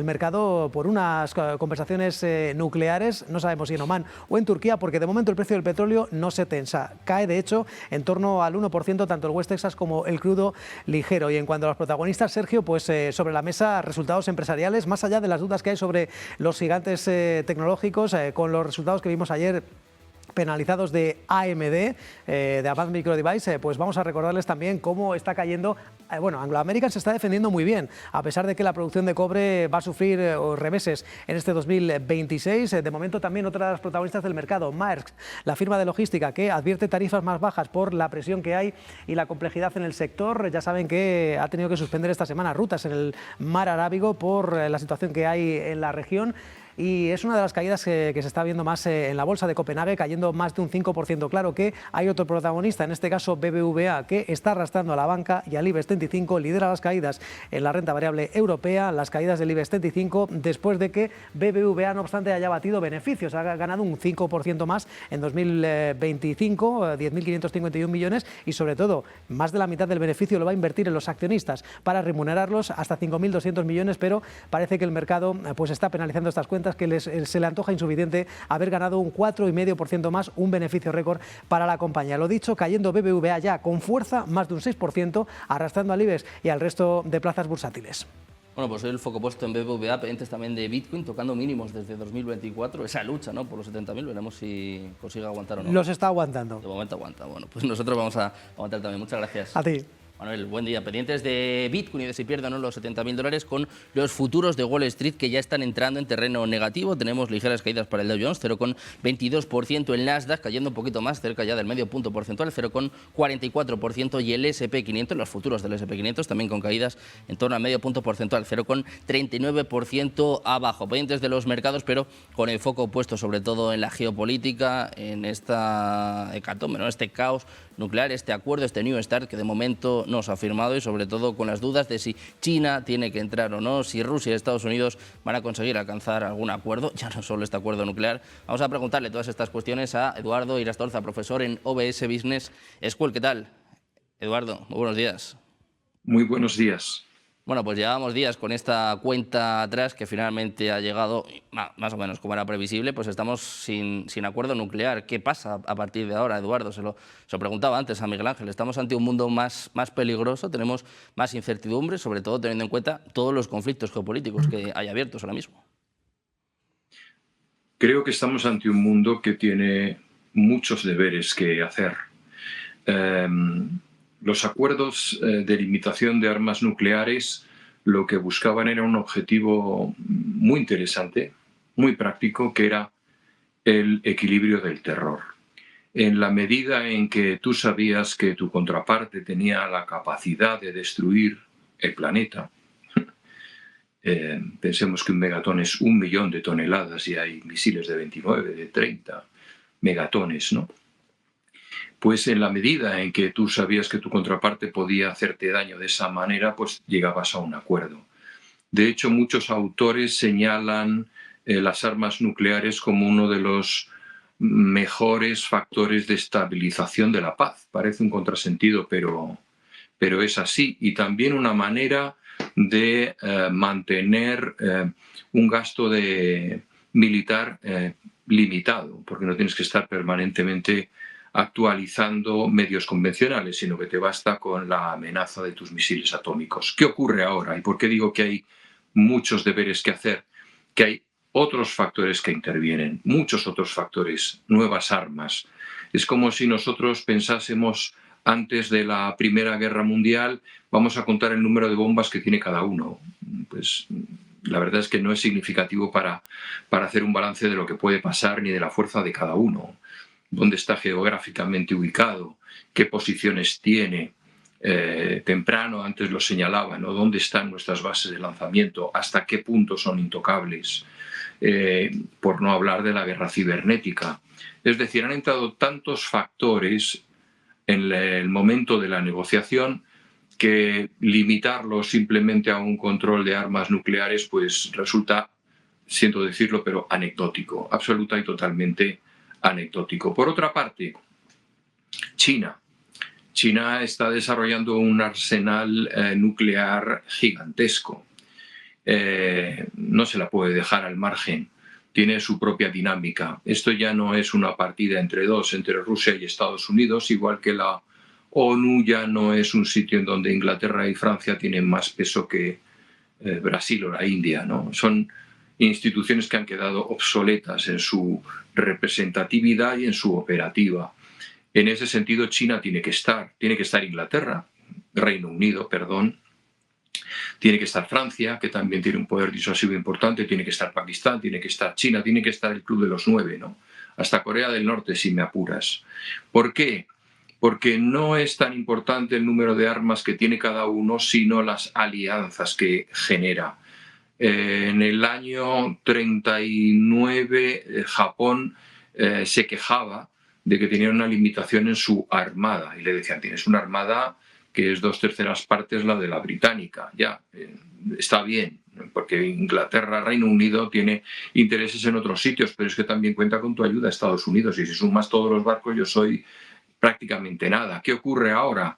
mercado por unas conversaciones nucleares, no sabemos si en Omán o en Turquía, porque de momento el precio del petróleo no se tensa. Cae, de hecho, en torno al 1%, tanto el West Texas como el crudo ligero. Y en cuanto a los protagonistas, Sergio, pues sobre la mesa resultados empresariales, más allá de las dudas que hay sobre los gigantes tecnológicos, con los resultados que vimos ayer penalizados de AMD, de Advanced Micro Device, pues vamos a recordarles también cómo está cayendo. Bueno, Anglo American se está defendiendo muy bien, a pesar de que la producción de cobre va a sufrir reveses en este 2026. De momento también otra de las protagonistas del mercado, Maersk, la firma de logística que advierte tarifas más bajas por la presión que hay y la complejidad en el sector. Ya saben que ha tenido que suspender esta semana rutas en el mar Arábigo por la situación que hay en la región. y es una de las caídas que se está viendo más en la bolsa de Copenhague, cayendo más de un 5%. Claro que hay otro protagonista, en este caso BBVA, que está arrastrando a la banca y al IBEX 35, lidera las caídas en la renta variable europea, las caídas del IBEX 35, después de que BBVA, no obstante, haya batido beneficios, ha ganado un 5% más en 2025, 10.551 millones, y sobre todo más de la mitad del beneficio lo va a invertir en los accionistas para remunerarlos hasta 5.200 millones, pero parece que el mercado pues está penalizando estas cuentas, que se le antoja insuficiente haber ganado un 4,5% más, un beneficio récord para la compañía. Lo dicho, cayendo BBVA ya con fuerza, más de un 6%, arrastrando al IBEX y al resto de plazas bursátiles. Bueno, pues hoy el foco puesto en BBVA, pendientes también de Bitcoin, tocando mínimos desde 2024, esa lucha, ¿no?, por los 70.000, veremos si consigue aguantar o no. Los está aguantando. De momento aguanta. Bueno, pues nosotros vamos a aguantar también. Muchas gracias. A ti. Manuel, buen día. Pendientes de Bitcoin y de si pierde o no los $70.000 con los futuros de Wall Street, que ya están entrando en terreno negativo. Tenemos ligeras caídas para el Dow Jones, 0,22%, el Nasdaq cayendo un poquito más, cerca ya del medio punto porcentual, 0,44%, y el S&P 500, los futuros del S&P 500 también con caídas en torno al medio punto porcentual, 0,39% abajo. Pendientes de los mercados, pero con el foco puesto sobre todo en la geopolítica, en esta hecatombe, ¿no?, este caos nuclear, este acuerdo, este New START, que de momento no se ha firmado, y sobre todo con las dudas de si China tiene que entrar o no, si Rusia y Estados Unidos van a conseguir alcanzar algún acuerdo, ya no solo este acuerdo nuclear. Vamos a preguntarle todas estas cuestiones a Eduardo Irastorza, profesor en OBS Business School. ¿Qué tal, Eduardo? Muy buenos días. Muy buenos días. Bueno, pues llevamos días con esta cuenta atrás que finalmente ha llegado, más o menos como era previsible, pues estamos sin acuerdo nuclear. ¿Qué pasa a partir de ahora, Eduardo? Se lo preguntaba antes a Miguel Ángel. Estamos ante un mundo más peligroso, tenemos más incertidumbre, sobre todo teniendo en cuenta todos los conflictos geopolíticos que hay abiertos ahora mismo. Creo que estamos ante un mundo que tiene muchos deberes que hacer. Los acuerdos de limitación de armas nucleares lo que buscaban era un objetivo muy interesante, muy práctico, que era el equilibrio del terror. En la medida en que tú sabías que tu contraparte tenía la capacidad de destruir el planeta, pensemos que un megatón es 1 millón de toneladas y hay misiles de 29, de 30 megatones, ¿no? Pues en la medida en que tú sabías que tu contraparte podía hacerte daño de esa manera, pues llegabas a un acuerdo. De hecho, muchos autores señalan las armas nucleares como uno de los mejores factores de estabilización de la paz. Parece un contrasentido, pero es así. Y también una manera de mantener un gasto militar limitado, porque no tienes que estar permanentemente actualizando medios convencionales, sino que te basta con la amenaza de tus misiles atómicos. ¿Qué ocurre ahora? ¿Y por qué digo que hay muchos deberes que hacer? Que hay otros factores que intervienen, muchos otros factores, nuevas armas. Es como si nosotros pensásemos antes de la Primera Guerra Mundial, vamos a contar el número de bombas que tiene cada uno. Pues la verdad es que no es significativo para hacer un balance de lo que puede pasar ni de la fuerza de cada uno. Dónde está geográficamente ubicado, qué posiciones tiene. Temprano, antes lo señalaba, ¿no?, dónde están nuestras bases de lanzamiento, hasta qué punto son intocables, por no hablar de la guerra cibernética. Es decir, han entrado tantos factores en el momento de la negociación que limitarlo simplemente a un control de armas nucleares pues resulta, siento decirlo, pero anecdótico, absoluta y totalmente anecdótico. Por otra parte, China está desarrollando un arsenal nuclear gigantesco. No se la puede dejar al margen. Tiene su propia dinámica. Esto ya no es una partida entre dos, entre Rusia y Estados Unidos, igual que la ONU ya no es un sitio en donde Inglaterra y Francia tienen más peso que Brasil o la India, ¿no? Son instituciones que han quedado obsoletas en su representatividad y en su operativa. En ese sentido, China tiene que estar Inglaterra, Reino Unido, perdón, tiene que estar Francia, que también tiene un poder disuasivo importante, tiene que estar Pakistán, tiene que estar China, tiene que estar el Club de los 9, ¿no? Hasta Corea del Norte, si me apuras. ¿Por qué? Porque no es tan importante el número de armas que tiene cada uno, sino las alianzas que genera. En el año 39 Japón se quejaba de que tenía una limitación en su armada y le decían, tienes una armada que es 2/3 partes la de la británica. Ya, está bien, porque Inglaterra, Reino Unido tiene intereses en otros sitios, pero es que también cuenta con tu ayuda a Estados Unidos y si sumas todos los barcos yo soy prácticamente nada. ¿Qué ocurre ahora?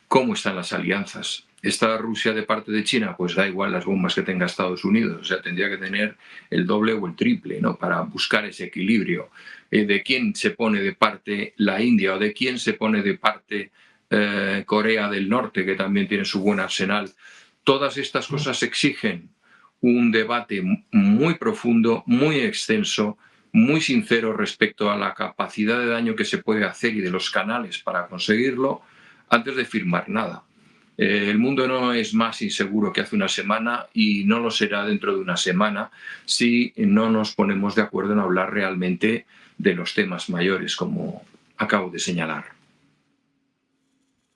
¿Cómo están las alianzas? ¿Está Rusia de parte de China? Pues da igual las bombas que tenga Estados Unidos. O sea, tendría que tener el doble o el triple, ¿no? Para buscar ese equilibrio. ¿De quién se pone de parte la India o de quién se pone de parte Corea del Norte, que también tiene su buen arsenal? Todas estas cosas exigen un debate muy profundo, muy extenso, muy sincero respecto a la capacidad de daño que se puede hacer y de los canales para conseguirlo antes de firmar nada. El mundo no es más inseguro que hace una semana y no lo será dentro de una semana si no nos ponemos de acuerdo en hablar realmente de los temas mayores, como acabo de señalar.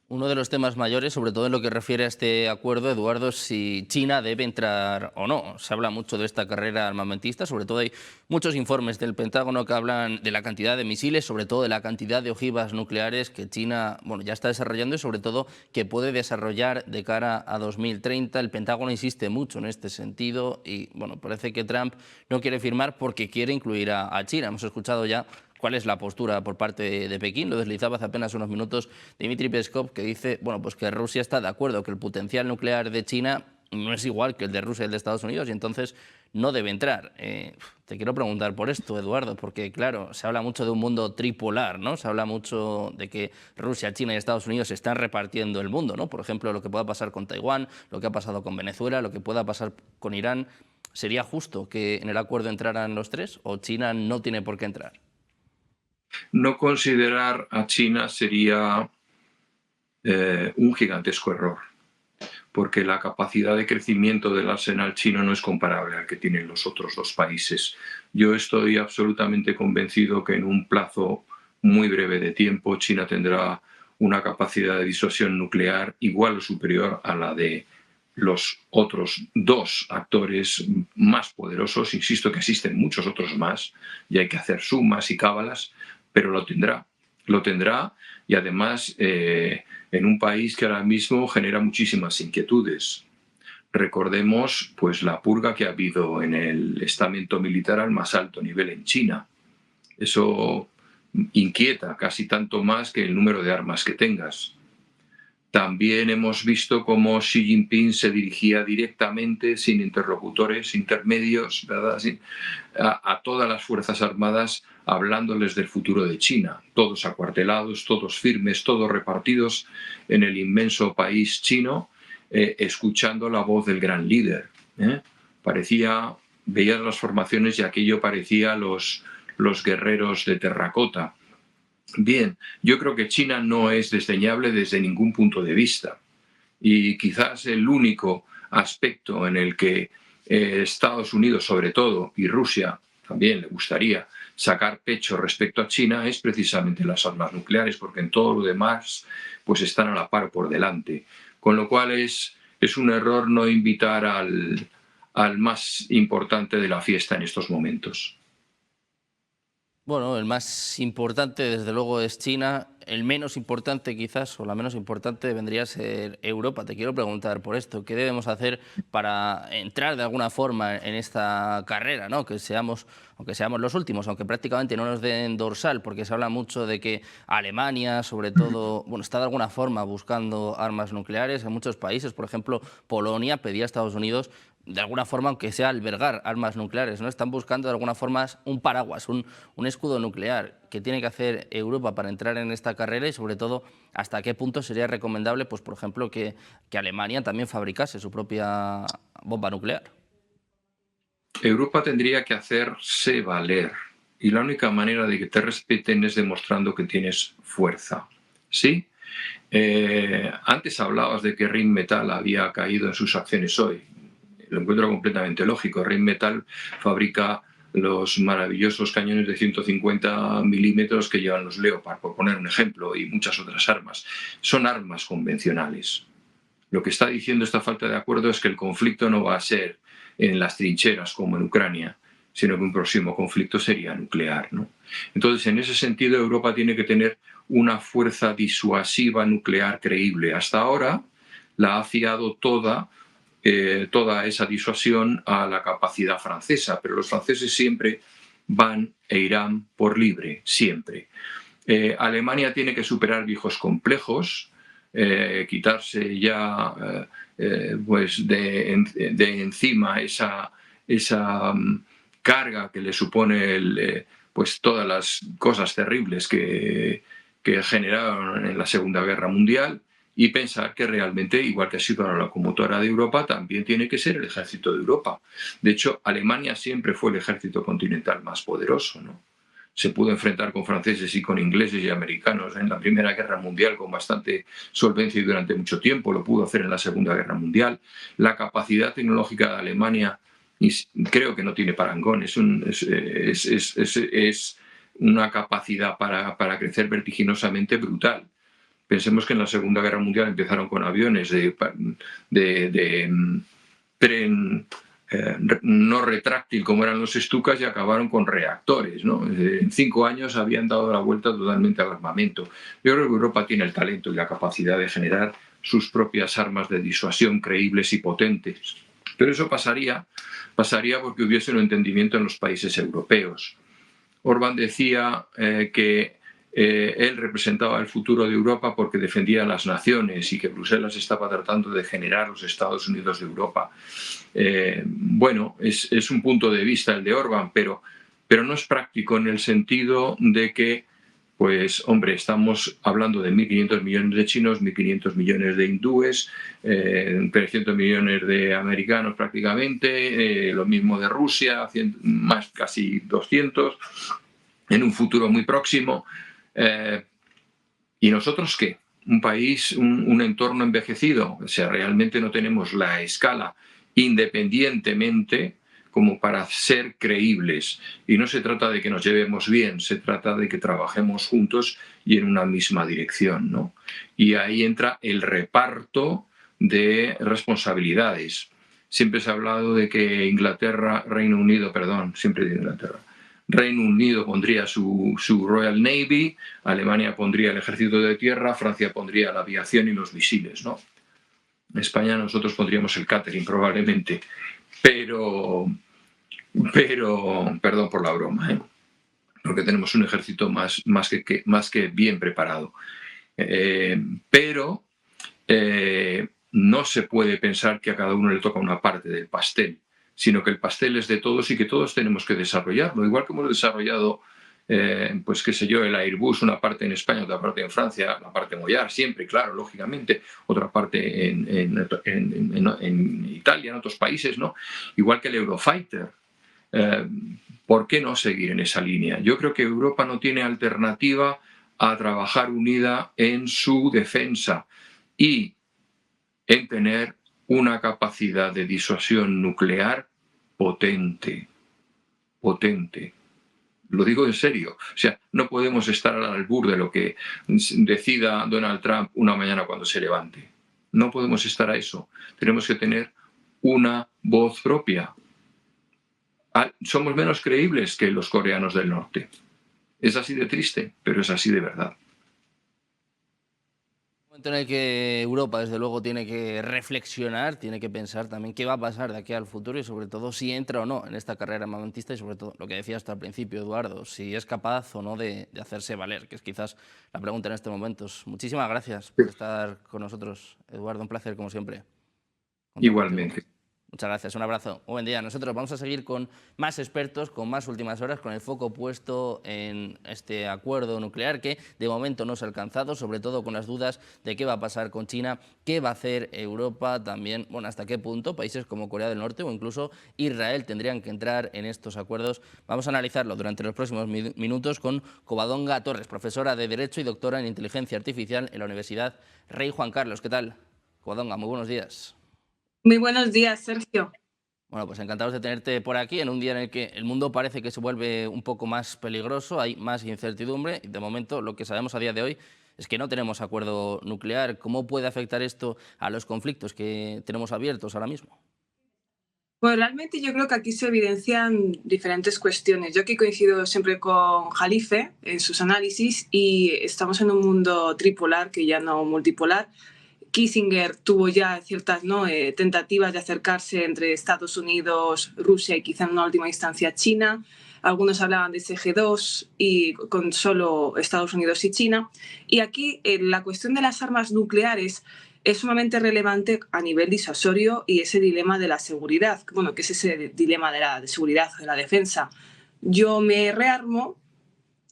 Uno de los temas mayores, sobre todo en lo que refiere a este acuerdo, Eduardo, es si China debe entrar o no. Se habla mucho de esta carrera armamentista, sobre todo hay muchos informes del Pentágono que hablan de la cantidad de misiles, sobre todo de la cantidad de ojivas nucleares que China ya está desarrollando y sobre todo que puede desarrollar de cara a 2030. El Pentágono insiste mucho en este sentido y parece que Trump no quiere firmar porque quiere incluir a China. Hemos escuchado ya cuál es la postura por parte de Pekín. Lo deslizaba hace apenas unos minutos Dmitry Peskov, que dice pues que Rusia está de acuerdo que el potencial nuclear de China no es igual que el de Rusia y el de Estados Unidos y entonces no debe entrar. Te quiero preguntar por esto, Eduardo, porque claro, se habla mucho de un mundo tripolar, ¿no? Se habla mucho de que Rusia, China y Estados Unidos se están repartiendo el mundo, ¿no? Por ejemplo, lo que pueda pasar con Taiwán, lo que ha pasado con Venezuela, lo que pueda pasar con Irán. ¿Sería justo que en el acuerdo entraran los tres o China no tiene por qué entrar? No considerar a China sería un gigantesco error, porque la capacidad de crecimiento del arsenal chino no es comparable al que tienen los otros dos países. Yo estoy absolutamente convencido que en un plazo muy breve de tiempo China tendrá una capacidad de disuasión nuclear igual o superior a la de los otros dos actores más poderosos. Insisto que existen muchos otros más y hay que hacer sumas y cábalas, pero lo tendrá y además en un país que ahora mismo genera muchísimas inquietudes. Recordemos pues la purga que ha habido en el estamento militar al más alto nivel en China. Eso inquieta casi tanto más que el número de armas que tengas. También hemos visto cómo Xi Jinping se dirigía directamente, sin interlocutores intermedios, ¿verdad? A todas las Fuerzas Armadas, hablándoles del futuro de China. Todos acuartelados, todos firmes, todos repartidos en el inmenso país chino, escuchando la voz del gran líder. Veías las formaciones y aquello parecía los guerreros de terracota. Bien, yo creo que China no es desdeñable desde ningún punto de vista y quizás el único aspecto en el que Estados Unidos sobre todo y Rusia también le gustaría sacar pecho respecto a China es precisamente las armas nucleares, porque en todo lo demás pues están a la par por delante, con lo cual es un error no invitar al más importante de la fiesta en estos momentos. Bueno, el más importante desde luego es China, el menos importante quizás, o la menos importante vendría a ser Europa. Te quiero preguntar por esto, ¿qué debemos hacer para entrar de alguna forma en esta carrera, ¿no? Aunque seamos los últimos, aunque prácticamente no nos den dorsal, porque se habla mucho de que Alemania, sobre todo, está de alguna forma buscando armas nucleares en muchos países. Por ejemplo, Polonia pedía a Estados Unidos de alguna forma, aunque sea albergar armas nucleares, ¿no? Están buscando de alguna forma un paraguas, un escudo nuclear. ¿Qué tiene que hacer Europa para entrar en esta carrera y, sobre todo, hasta qué punto sería recomendable, pues, por ejemplo, que Alemania también fabricase su propia bomba nuclear? Europa tendría que hacerse valer y la única manera de que te respeten es demostrando que tienes fuerza, ¿sí? Antes hablabas de que Rheinmetall había caído en sus acciones hoy. Lo encuentro completamente lógico. Rheinmetall fabrica los maravillosos cañones de 150 milímetros que llevan los Leopard, por poner un ejemplo, y muchas otras armas. Son armas convencionales. Lo que está diciendo esta falta de acuerdo es que el conflicto no va a ser en las trincheras como en Ucrania, sino que un próximo conflicto sería nuclear, ¿no? Entonces, en ese sentido, Europa tiene que tener una fuerza disuasiva nuclear creíble. Hasta ahora la ha fiado toda esa disuasión a la capacidad francesa, pero los franceses siempre van e irán por libre, siempre. Alemania tiene que superar viejos complejos, quitarse ya pues de encima esa carga que le supone pues todas las cosas terribles que generaron en la Segunda Guerra Mundial, y pensar que realmente, igual que ha sido la locomotora de Europa, también tiene que ser el ejército de Europa. De hecho, Alemania siempre fue el ejército continental más poderoso, ¿no? Se pudo enfrentar con franceses y con ingleses y americanos en la Primera Guerra Mundial con bastante solvencia y durante mucho tiempo. Lo pudo hacer en la Segunda Guerra Mundial. La capacidad tecnológica de Alemania creo que no tiene parangón. Es una capacidad para crecer vertiginosamente brutal. Pensemos que en la Segunda Guerra Mundial empezaron con aviones de tren no retráctil como eran los Stukas y acabaron con reactores, ¿no? En 5 años habían dado la vuelta totalmente al armamento. Yo creo que Europa tiene el talento y la capacidad de generar sus propias armas de disuasión creíbles y potentes. Pero eso pasaría porque hubiese un entendimiento en los países europeos. Orbán decía que él representaba el futuro de Europa porque defendía a las naciones y que Bruselas estaba tratando de generar los Estados Unidos de Europa. Bueno, es un punto de vista el de Orbán, pero no es práctico en el sentido de que, pues, hombre, estamos hablando de 1.500 millones de chinos, 1.500 millones de hindúes, 300 millones de americanos prácticamente, lo mismo de Rusia, más casi 200, en un futuro muy próximo. ¿Y nosotros qué? Un país, un entorno envejecido. O sea, realmente no tenemos la escala independientemente como para ser creíbles. Y no se trata de que nos llevemos bien, se trata de que trabajemos juntos y en una misma dirección, ¿no? Y ahí entra el reparto de responsabilidades. Siempre se ha hablado de que Reino Unido pondría su Royal Navy, Alemania pondría el ejército de tierra, Francia pondría la aviación y los misiles, ¿no? En España nosotros pondríamos el catering probablemente, pero perdón por la broma, porque tenemos un ejército más que bien preparado. Pero no se puede pensar que a cada uno le toca una parte del pastel, sino que el pastel es de todos y que todos tenemos que desarrollarlo. Igual que hemos desarrollado, pues qué sé yo, el Airbus, una parte en España, otra parte en Francia, la parte Moyar, siempre, claro, lógicamente, otra parte en Italia, en otros países, ¿no? Igual que el Eurofighter. ¿Por qué no seguir en esa línea? Yo creo que Europa no tiene alternativa a trabajar unida en su defensa y en tener una capacidad de disuasión nuclear potente. Lo digo en serio. O sea, no podemos estar al albur de lo que decida Donald Trump una mañana cuando se levante. No podemos estar a eso. Tenemos que tener una voz propia. Somos menos creíbles que los coreanos del norte. Es así de triste, pero es así de verdad. En el que Europa, desde luego, tiene que reflexionar, tiene que pensar también qué va a pasar de aquí al futuro y, sobre todo, si entra o no en esta carrera armamentista y, sobre todo, lo que decía hasta el principio, Eduardo, si es capaz o no de hacerse valer, que es quizás la pregunta en estos momentos. Muchísimas gracias por estar con nosotros, Eduardo. Un placer, como siempre. Igualmente. Muchas gracias, un abrazo. Buen día. Nosotros vamos a seguir con más expertos, con más últimas horas, con el foco puesto en este acuerdo nuclear que de momento no se ha alcanzado, sobre todo con las dudas de qué va a pasar con China, qué va a hacer Europa también, bueno, hasta qué punto países como Corea del Norte o incluso Israel tendrían que entrar en estos acuerdos. Vamos a analizarlo durante los próximos minutos con Covadonga Torres, profesora de Derecho y doctora en Inteligencia Artificial en la Universidad Rey Juan Carlos. ¿Qué tal? Covadonga, muy buenos días. Muy buenos días, Sergio. Bueno, pues encantados de tenerte por aquí en un día en el que el mundo parece que se vuelve un poco más peligroso, hay más incertidumbre y de momento lo que sabemos a día de hoy es que no tenemos acuerdo nuclear. ¿Cómo puede afectar esto a los conflictos que tenemos abiertos ahora mismo? Pues realmente yo creo que aquí se evidencian diferentes cuestiones. Yo aquí coincido siempre con Jalife en sus análisis y estamos en un mundo tripolar que ya no multipolar. Kissinger tuvo ya ciertas tentativas de acercarse entre Estados Unidos, Rusia y quizá en una última instancia China. Algunos hablaban de ese G2 y con solo Estados Unidos y China. Y aquí la cuestión de las armas nucleares es sumamente relevante a nivel disuasorio y ese dilema de la seguridad, bueno, que es ese dilema de la seguridad, de la defensa. Yo me rearmo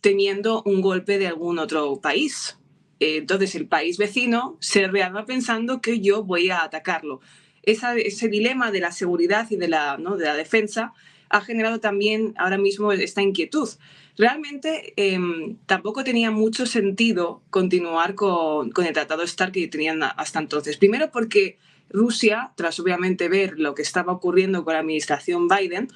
temiendo un golpe de algún otro país. Entonces el país vecino se rearma pensando que yo voy a atacarlo. Ese dilema de la seguridad y de la defensa ha generado también ahora mismo esta inquietud. Realmente tampoco tenía mucho sentido continuar con el Tratado START que tenían hasta entonces. Primero porque Rusia, tras obviamente ver lo que estaba ocurriendo con la administración Biden,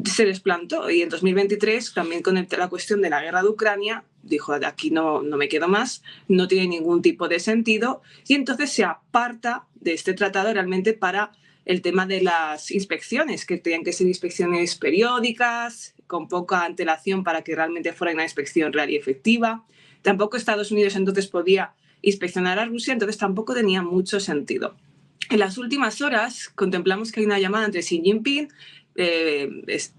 se desplantó y en 2023 también con la cuestión de la guerra de Ucrania dijo de aquí no me quedo más, no tiene ningún tipo de sentido y entonces se aparta de este tratado realmente para el tema de las inspecciones, que tenían que ser inspecciones periódicas, con poca antelación para que realmente fuera una inspección real y efectiva. Tampoco Estados Unidos entonces podía inspeccionar a Rusia, entonces tampoco tenía mucho sentido. En las últimas horas contemplamos que hay una llamada entre Xi Jinping,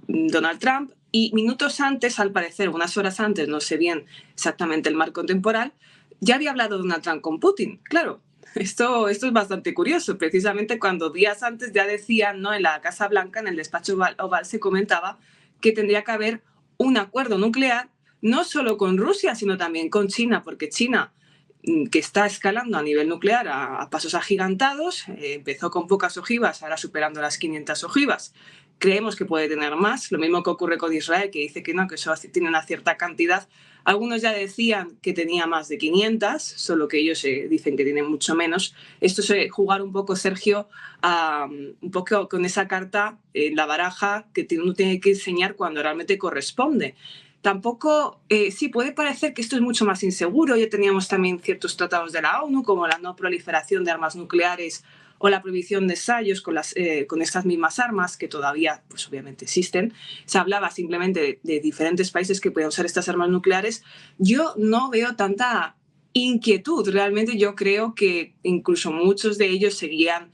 Donald Trump, y minutos antes, al parecer, unas horas antes, no sé bien exactamente el marco temporal, ya había hablado Donald Trump con Putin. Claro, esto es bastante curioso, precisamente cuando días antes ya decían, ¿no?, en la Casa Blanca, en el despacho Oval, se comentaba que tendría que haber un acuerdo nuclear, no solo con Rusia, sino también con China, porque China, que está escalando a nivel nuclear a pasos agigantados, empezó con pocas ojivas, ahora superando las 500 ojivas. Creemos que puede tener más, lo mismo que ocurre con Israel, que dice que no, que eso tiene una cierta cantidad. Algunos ya decían que tenía más de 500, solo que ellos dicen que tienen mucho menos. Esto es jugar un poco, Sergio, un poco con esa carta en la baraja que uno tiene que enseñar cuando realmente corresponde. Tampoco, sí, puede parecer que esto es mucho más inseguro. Ya teníamos también ciertos tratados de la ONU, como la no proliferación de armas nucleares o la prohibición de ensayos con estas mismas armas, que todavía, pues obviamente existen. Se hablaba simplemente de diferentes países que pueden usar estas armas nucleares. Yo no veo tanta inquietud. Realmente yo creo que incluso muchos de ellos seguían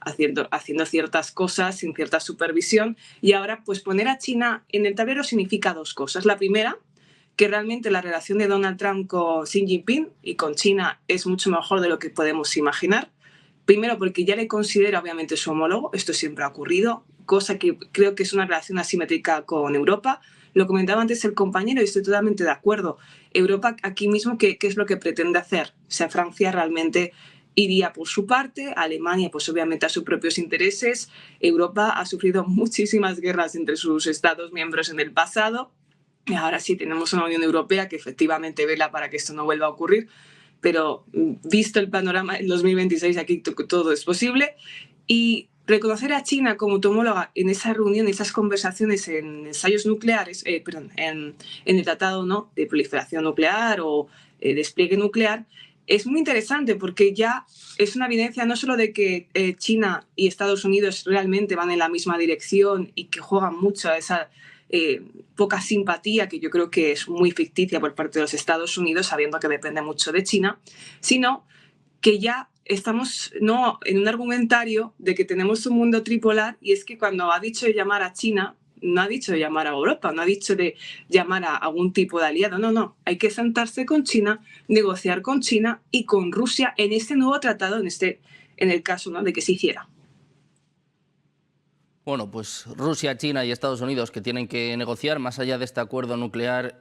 haciendo ciertas cosas sin cierta supervisión. Y ahora, pues poner a China en el tablero significa dos cosas. La primera, que realmente la relación de Donald Trump con Xi Jinping y con China es mucho mejor de lo que podemos imaginar. Primero porque ya le considera obviamente su homólogo, esto siempre ha ocurrido, cosa que creo que es una relación asimétrica con Europa. Lo comentaba antes el compañero y estoy totalmente de acuerdo. Europa aquí mismo, ¿qué es lo que pretende hacer? O sea, Francia realmente iría por su parte, Alemania pues obviamente a sus propios intereses. Europa ha sufrido muchísimas guerras entre sus Estados miembros en el pasado y ahora sí tenemos una Unión Europea que efectivamente vela para que esto no vuelva a ocurrir. Pero visto el panorama en 2026, aquí todo es posible. Y reconocer a China como tu homóloga en esa reunión, en esas conversaciones en ensayos nucleares, en el tratado, ¿no?, de proliferación nuclear o despliegue nuclear, es muy interesante porque ya es una evidencia no solo de que China y Estados Unidos realmente van en la misma dirección y que juegan mucho a esa poca simpatía, que yo creo que es muy ficticia por parte de los Estados Unidos, sabiendo que depende mucho de China, sino que ya estamos no en un argumentario de que tenemos un mundo tripolar, y es que cuando ha dicho de llamar a China, no ha dicho de llamar a Europa, no ha dicho de llamar a algún tipo de aliado, no, hay que sentarse con China, negociar con China y con Rusia en este nuevo tratado, en el caso, ¿no?, de que se hiciera. Bueno, pues Rusia, China y Estados Unidos que tienen que negociar más allá de este acuerdo nuclear.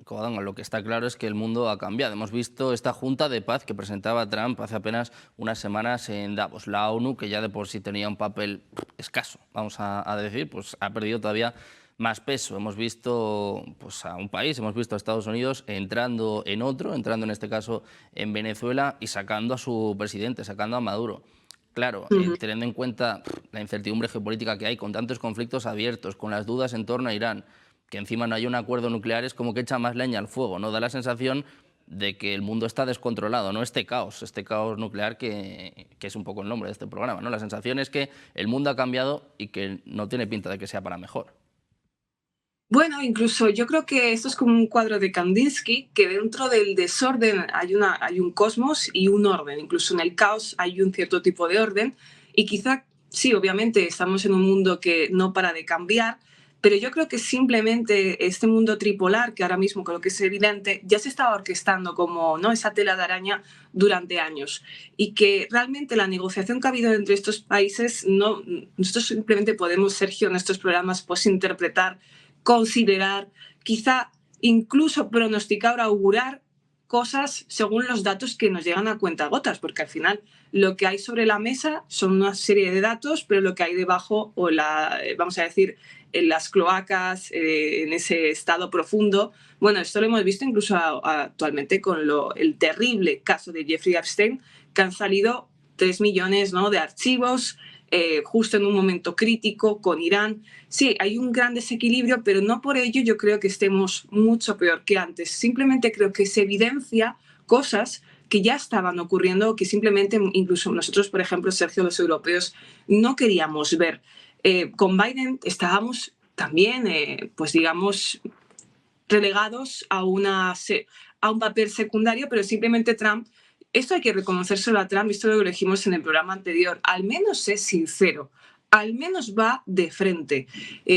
Lo que está claro es que el mundo ha cambiado. Hemos visto esta junta de paz que presentaba Trump hace apenas unas semanas en Davos. La ONU, que ya de por sí tenía un papel escaso, vamos a decir, pues ha perdido todavía más peso. Hemos visto pues, a un país, hemos visto a Estados Unidos entrando en otro, entrando en este caso en Venezuela y sacando a su presidente, sacando a Maduro. Claro, teniendo en cuenta la incertidumbre geopolítica que hay, con tantos conflictos abiertos, con las dudas en torno a Irán, que encima no hay un acuerdo nuclear, es como que echa más leña al fuego, ¿no? Da la sensación de que el mundo está descontrolado, ¿no? Este caos nuclear que es un poco el nombre de este programa, ¿no? La sensación es que el mundo ha cambiado y que no tiene pinta de que sea para mejor. Bueno, incluso yo creo que esto es como un cuadro de Kandinsky, que dentro del desorden hay un cosmos y un orden. Incluso en el caos hay un cierto tipo de orden. Y quizá, sí, obviamente estamos en un mundo que no para de cambiar, pero yo creo que simplemente este mundo tripolar, que ahora mismo creo que es evidente, ya se está orquestando como, ¿no?, esa tela de araña durante años. Y que realmente la negociación que ha habido entre estos países, nosotros simplemente podemos, Sergio, en estos programas, pues interpretar, considerar, quizá incluso pronosticar o augurar cosas según los datos que nos llegan a cuentagotas, porque al final lo que hay sobre la mesa son una serie de datos, pero lo que hay debajo, o vamos a decir, en las cloacas, en ese estado profundo, bueno, esto lo hemos visto incluso actualmente con el terrible caso de Jeffrey Epstein, que han salido 3 millones, ¿no?, de archivos, justo en un momento crítico con Irán. Sí, hay un gran desequilibrio, pero no por ello yo creo que estemos mucho peor que antes. Simplemente creo que se evidencia cosas que ya estaban ocurriendo, que simplemente incluso nosotros, por ejemplo, Sergio, los europeos, no queríamos ver. Con Biden estábamos también, pues digamos, relegados a un papel secundario, pero simplemente Trump, esto hay que reconocérselo a Trump, esto lo dijimos en el programa anterior, al menos es sincero, al menos va de frente.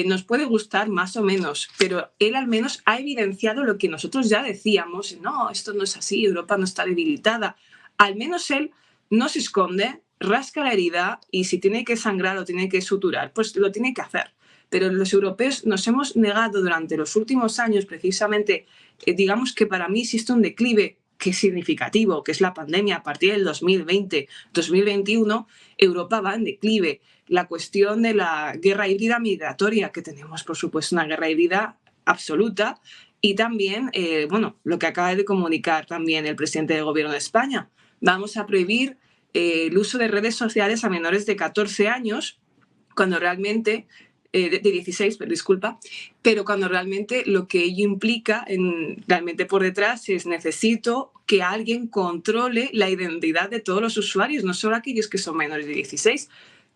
Nos puede gustar más o menos, pero él al menos ha evidenciado lo que nosotros ya decíamos, no, esto no es así, Europa no está debilitada. Al menos él no se esconde, rasca la herida y si tiene que sangrar o tiene que suturar, pues lo tiene que hacer. Pero los europeos nos hemos negado durante los últimos años, precisamente, digamos que para mí existe un declive que es significativo, que es la pandemia. A partir del 2020-2021, Europa va en declive. La cuestión de la guerra híbrida migratoria, que tenemos, por supuesto, una guerra híbrida absoluta, y también, bueno, lo que acaba de comunicar también el presidente del Gobierno de España. Vamos a prohibir el uso de redes sociales a menores de 14 años, cuando realmente... de 16, disculpa, pero cuando realmente lo que ello implica realmente por detrás es necesito que alguien controle la identidad de todos los usuarios, no solo aquellos que son menores de 16.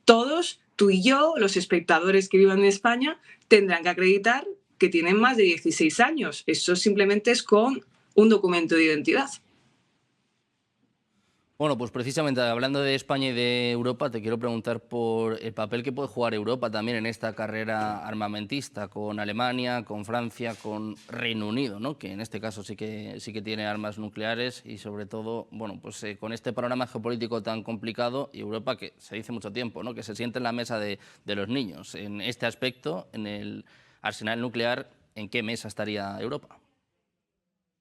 Todos, tú y yo, los espectadores que vivan en España, tendrán que acreditar que tienen más de 16 años. Eso simplemente es con un documento de identidad. Bueno, pues precisamente hablando de España y de Europa, te quiero preguntar por el papel que puede jugar Europa también en esta carrera armamentista, con Alemania, con Francia, con Reino Unido, ¿no?, que en este caso sí que tiene armas nucleares y sobre todo, bueno, pues con este panorama geopolítico tan complicado, y Europa, que se dice mucho tiempo, ¿no?, que se siente en la mesa de los niños. En este aspecto, en el arsenal nuclear, ¿en qué mesa estaría Europa?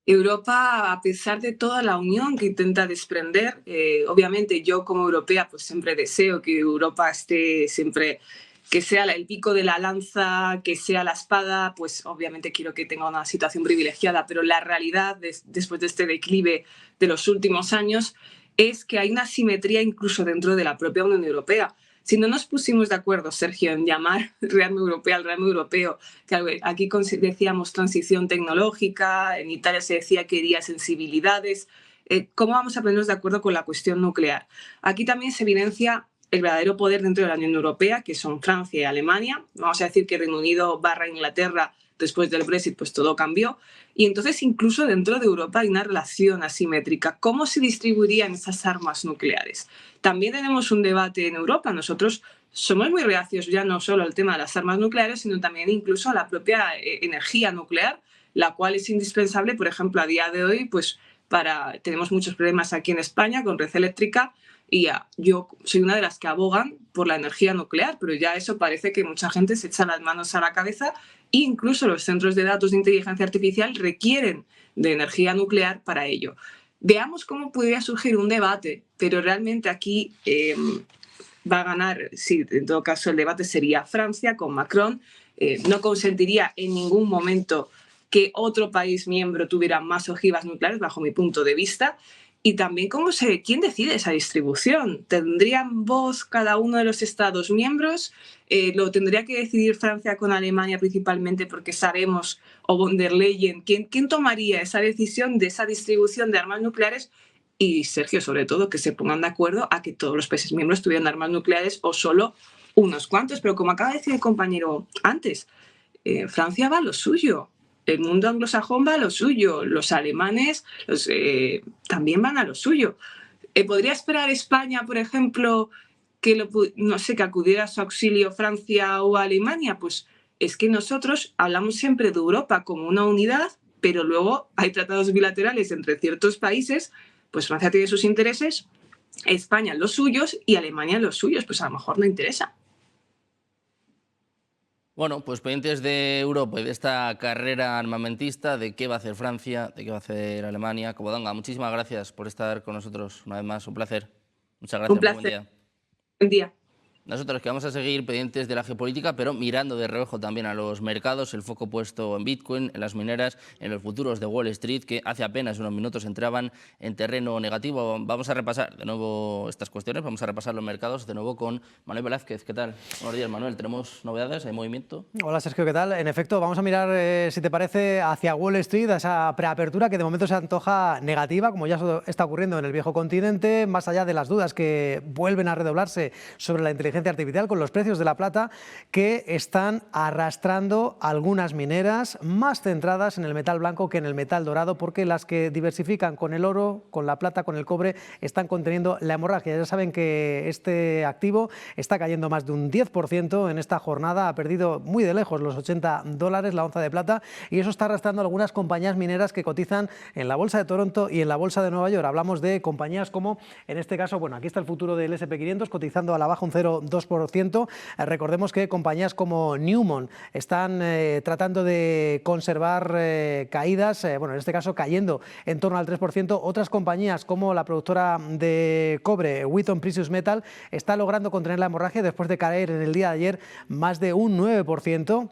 Europa, a pesar de toda la unión que intenta desprender, obviamente yo como europea pues siempre deseo que Europa esté siempre, que sea el pico de la lanza, que sea la espada, pues obviamente quiero que tenga una situación privilegiada, pero la realidad después de este declive de los últimos años es que hay una asimetría incluso dentro de la propia Unión Europea. Si no nos pusimos de acuerdo, Sergio, en llamar rearme europeo al rearme europeo, que aquí decíamos transición tecnológica, en Italia se decía que quería sensibilidades, ¿cómo vamos a ponernos de acuerdo con la cuestión nuclear? Aquí también se evidencia el verdadero poder dentro de la Unión Europea, que son Francia y Alemania. Vamos a decir que Reino Unido / Inglaterra, después del Brexit, pues todo cambió. Y entonces incluso dentro de Europa hay una relación asimétrica. ¿Cómo se distribuirían esas armas nucleares? También tenemos un debate en Europa. Nosotros somos muy reacios ya no solo al tema de las armas nucleares, sino también incluso a la propia energía nuclear, la cual es indispensable, por ejemplo, a día de hoy, pues tenemos muchos problemas aquí en España con red eléctrica, y yo soy una de las que abogan por la energía nuclear, pero ya eso parece que mucha gente se echa las manos a la cabeza. Incluso los centros de datos de inteligencia artificial requieren de energía nuclear para ello. Veamos cómo podría surgir un debate, pero realmente aquí va a ganar, sí, en todo caso el debate sería Francia con Macron. No consentiría en ningún momento que otro país miembro tuviera más ojivas nucleares, bajo mi punto de vista. Y también quién decide esa distribución. ¿Tendrían voz cada uno de los Estados miembros? ¿Lo tendría que decidir Francia con Alemania principalmente porque sabemos, o von der Leyen? ¿Quién tomaría esa decisión de esa distribución de armas nucleares? Y Sergio, sobre todo, que se pongan de acuerdo a que todos los países miembros tuvieran armas nucleares o solo unos cuantos. Pero como acaba de decir el compañero antes, Francia va a lo suyo. El mundo anglosajón va a lo suyo, los alemanes también van a lo suyo. ¿Podría esperar España, por ejemplo, que acudiera a su auxilio Francia o Alemania? Pues es que nosotros hablamos siempre de Europa como una unidad, pero luego hay tratados bilaterales entre ciertos países, pues Francia tiene sus intereses, España los suyos y Alemania los suyos, pues a lo mejor no interesa. Bueno, pues pendientes de Europa y de esta carrera armamentista, de qué va a hacer Francia, de qué va a hacer Alemania. Covadonga, muchísimas gracias por estar con nosotros una vez más. Un placer. Muchas gracias. Un placer. Buen día. Buen día. Nosotros que vamos a seguir pendientes de la geopolítica, pero mirando de reojo también a los mercados, el foco puesto en Bitcoin, en las mineras, en los futuros de Wall Street, que hace apenas unos minutos entraban en terreno negativo. Vamos a repasar de nuevo estas cuestiones, vamos a repasar los mercados de nuevo con Manuel Velázquez. ¿Qué tal? Buenos días, Manuel. ¿Tenemos novedades? ¿Hay movimiento? Hola, Sergio, ¿qué tal? En efecto, vamos a mirar, si te parece, hacia Wall Street, a esa preapertura que de momento se antoja negativa, como ya está ocurriendo en el viejo continente, más allá de las dudas que vuelven a redoblarse sobre la inteligencia artificial con los precios de la plata que están arrastrando algunas mineras más centradas en el metal blanco que en el metal dorado, porque las que diversifican con el oro, con la plata, con el cobre, están conteniendo la hemorragia. Ya saben que este activo está cayendo más de un 10% en esta jornada, ha perdido muy de lejos los $80 la onza de plata, y eso está arrastrando algunas compañías mineras que cotizan en la bolsa de Toronto y en la bolsa de Nueva York. Hablamos de compañías como, en este caso, bueno, aquí está el futuro del S&P 500 cotizando a la baja un 0,2%. Recordemos que compañías como Newmont están tratando de conservar caídas, bueno, en este caso cayendo en torno al 3%. Otras compañías como la productora de cobre Wheaton Precious Metal está logrando contener la hemorragia después de caer en el día de ayer más de un 9%.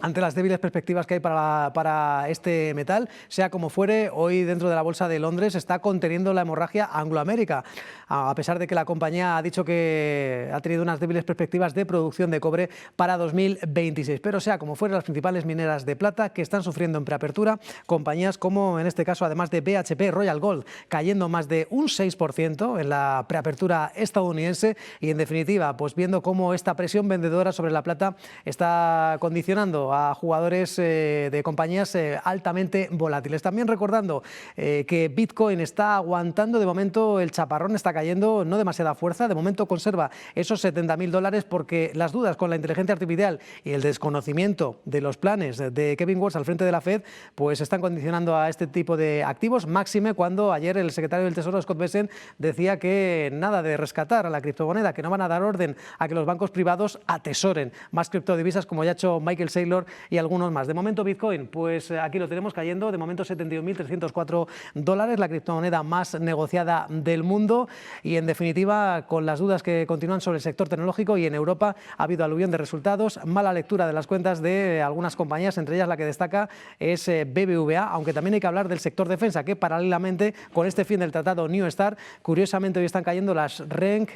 Ante las débiles perspectivas que hay para este metal. Sea como fuere, hoy dentro de la Bolsa de Londres está conteniendo la hemorragia Anglo American, a pesar de que la compañía ha dicho que ha tenido unas débiles perspectivas de producción de cobre para 2026. Pero sea como fuere, las principales mineras de plata que están sufriendo en preapertura, compañías como en este caso, además de BHP, Royal Gold, cayendo más de un 6% en la preapertura estadounidense, y en definitiva, pues viendo cómo esta presión vendedora sobre la plata está condicionando a jugadores de compañías altamente volátiles. También recordando que Bitcoin está aguantando de momento el chaparrón, está cayendo, no demasiada fuerza, de momento conserva esos $70.000 porque las dudas con la inteligencia artificial y el desconocimiento de los planes de Kevin Warsh al frente de la Fed pues están condicionando a este tipo de activos, máxime cuando ayer el secretario del Tesoro, Scott Bessent, decía que nada de rescatar a la criptomoneda, que no van a dar orden a que los bancos privados atesoren más criptodivisas, como ya ha hecho Michael Saylor y algunos más. De momento Bitcoin, pues aquí lo tenemos cayendo, de momento $71.304, la criptomoneda más negociada del mundo, y en definitiva con las dudas que continúan sobre el sector tecnológico, y en Europa ha habido aluvión de resultados, mala lectura de las cuentas de algunas compañías, entre ellas la que destaca es BBVA, aunque también hay que hablar del sector defensa, que paralelamente con este fin del tratado New START, curiosamente hoy están cayendo las RENK,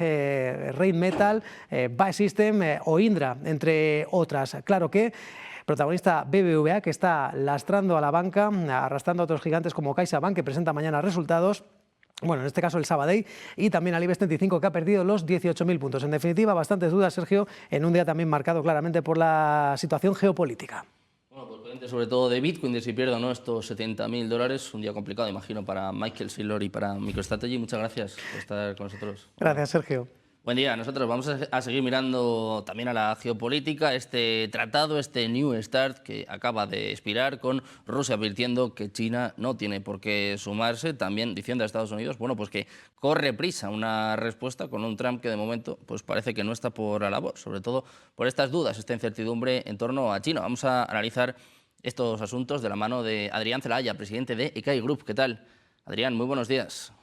Rheinmetall, BAE System o Indra, entre otras. Claro que protagonista BBVA, que está lastrando a la banca, arrastrando a otros gigantes como CaixaBank, que presenta mañana resultados. Bueno, en este caso el Sabadell, y también al IBEX 35, que ha perdido los 18.000 puntos. En definitiva, bastantes dudas, Sergio, en un día también marcado claramente por la situación geopolítica. Bueno, pues pendiente sobre todo de Bitcoin, de si pierde o no estos $70.000. Un día complicado, imagino, para Michael Saylor y para MicroStrategy. Muchas gracias por estar con nosotros. Gracias, Sergio. Buen día. Nosotros vamos a seguir mirando también a la geopolítica, este tratado, este New START que acaba de expirar, con Rusia advirtiendo que China no tiene por qué sumarse, también diciendo a Estados Unidos, bueno, pues que corre prisa una respuesta con un Trump que de momento pues parece que no está por la labor, sobre todo por estas dudas, esta incertidumbre en torno a China. Vamos a analizar estos asuntos de la mano de Adrián Celaya, presidente de EKAI Group. ¿Qué tal? Adrián, muy buenos días.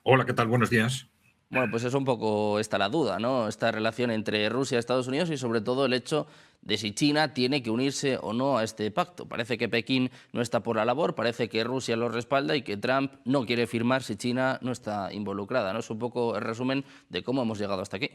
Hola, ¿qué tal? Buenos días. Bueno, pues es un poco esta la duda, ¿no? Esta relación entre Rusia y Estados Unidos y sobre todo el hecho de si China tiene que unirse o no a este pacto. Parece que Pekín no está por la labor, parece que Rusia lo respalda y que Trump no quiere firmar si China no está involucrada, ¿no? Es un poco el resumen de cómo hemos llegado hasta aquí.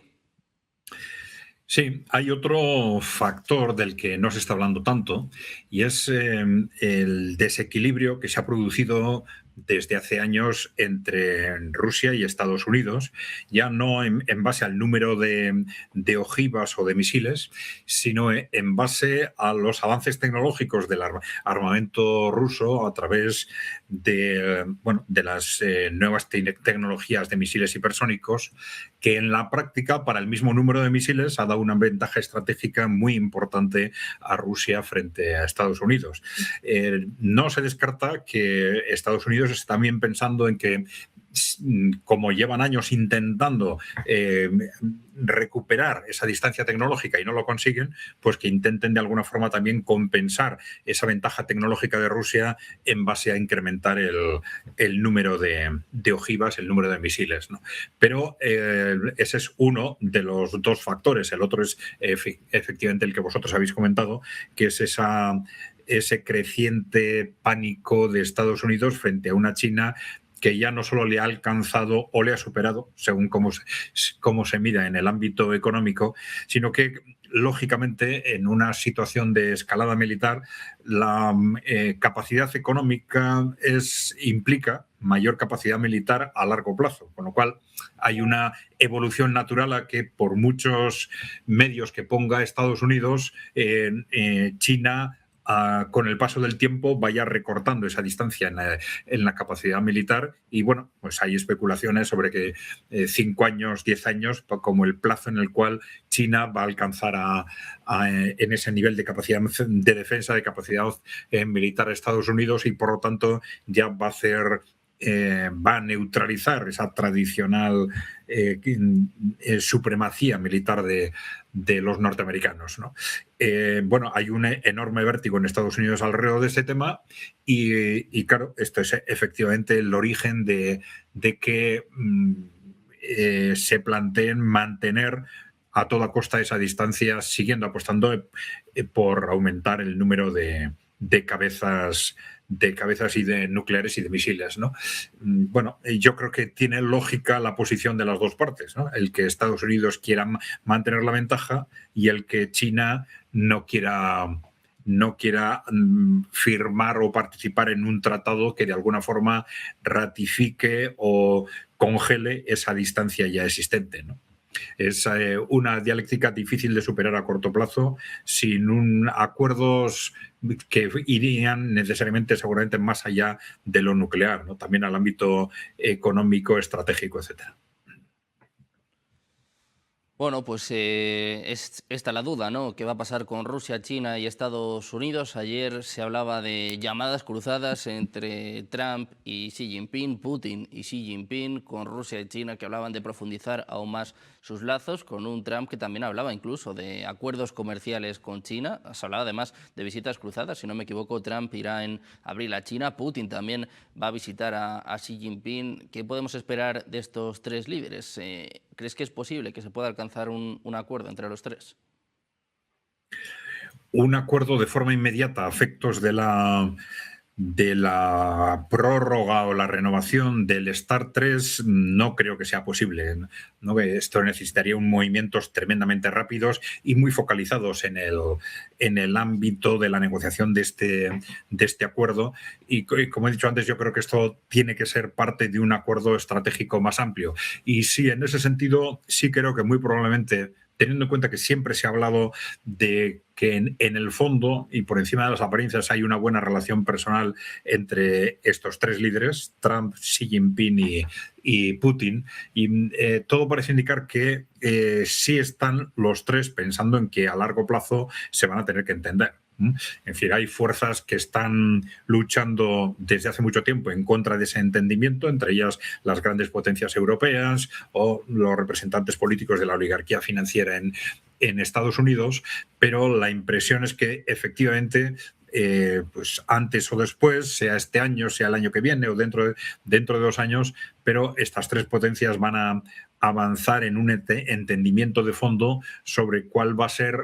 Sí, hay otro factor del que no se está hablando tanto y es el desequilibrio que se ha producido desde hace años entre Rusia y Estados Unidos, ya no en base al número de ojivas o de misiles, sino en base a los avances tecnológicos del armamento ruso a través de las nuevas tecnologías de misiles hipersónicos, que en la práctica, para el mismo número de misiles, ha dado una ventaja estratégica muy importante a Rusia frente a Estados Unidos. No se descarta que Estados Unidos está también pensando en que, como llevan años intentando recuperar esa distancia tecnológica y no lo consiguen, pues que intenten de alguna forma también compensar esa ventaja tecnológica de Rusia en base a incrementar el número de ojivas, el número de misiles, ¿no? Pero ese es uno de los dos factores. El otro es efectivamente el que vosotros habéis comentado, que es ese creciente pánico de Estados Unidos frente a una China que ya no solo le ha alcanzado o le ha superado, según cómo se mida en el ámbito económico, sino que, lógicamente, en una situación de escalada militar, la capacidad económica implica mayor capacidad militar a largo plazo, con lo cual hay una evolución natural a que, por muchos medios que ponga Estados Unidos, China, con el paso del tiempo, vaya recortando esa distancia en la capacidad militar. Y bueno, pues hay especulaciones sobre que 5 años, 10 años, como el plazo en el cual China va a alcanzar en ese nivel de capacidad de defensa, de capacidad militar a Estados Unidos, y por lo tanto ya va a neutralizar esa tradicional supremacía militar de los norteamericanos, ¿no? Hay un enorme vértigo en Estados Unidos alrededor de este tema y claro, esto es efectivamente el origen de que se planteen mantener a toda costa esa distancia, siguiendo apostando por aumentar el número de cabezas y de nucleares y de misiles, ¿no? Bueno, yo creo que tiene lógica la posición de las dos partes, ¿no? El que Estados Unidos quiera mantener la ventaja y el que China no quiera firmar o participar en un tratado que de alguna forma ratifique o congele esa distancia ya existente, ¿no? Es una dialéctica difícil de superar a corto plazo, sin acuerdos que irían necesariamente, seguramente, más allá de lo nuclear, ¿no? También al ámbito económico, estratégico, etcétera. Bueno, pues es esta la duda, ¿no? ¿Qué va a pasar con Rusia, China y Estados Unidos? Ayer se hablaba de llamadas cruzadas entre Trump y Xi Jinping, Putin y Xi Jinping, con Rusia y China, que hablaban de profundizar aún más sus lazos, con un Trump que también hablaba incluso de acuerdos comerciales con China. Se hablaba además de visitas cruzadas. Si no me equivoco, Trump irá en abril a China. Putin también va a visitar a Xi Jinping. ¿Qué podemos esperar de estos tres líderes? ¿Crees que es posible que se pueda alcanzar un acuerdo entre los tres? Un acuerdo de forma inmediata a efectos de la prórroga o la renovación del START 3 no creo que sea posible, ¿no? Esto necesitaría movimientos tremendamente rápidos y muy focalizados en el ámbito de la negociación de este acuerdo, y como he dicho antes, yo creo que esto tiene que ser parte de un acuerdo estratégico más amplio. Y sí, en ese sentido, sí creo que muy probablemente, teniendo en cuenta que siempre se ha hablado de que en el fondo y por encima de las apariencias hay una buena relación personal entre estos tres líderes, Trump, Xi Jinping y Putin, y todo parece indicar que sí están los tres pensando en que a largo plazo se van a tener que entender. En fin, hay fuerzas que están luchando desde hace mucho tiempo en contra de ese entendimiento, entre ellas las grandes potencias europeas o los representantes políticos de la oligarquía financiera en Estados Unidos, pero la impresión es que efectivamente, pues antes o después, sea este año, sea el año que viene o dentro de 2 años, pero estas tres potencias van avanzar en un entendimiento de fondo sobre cuál va a ser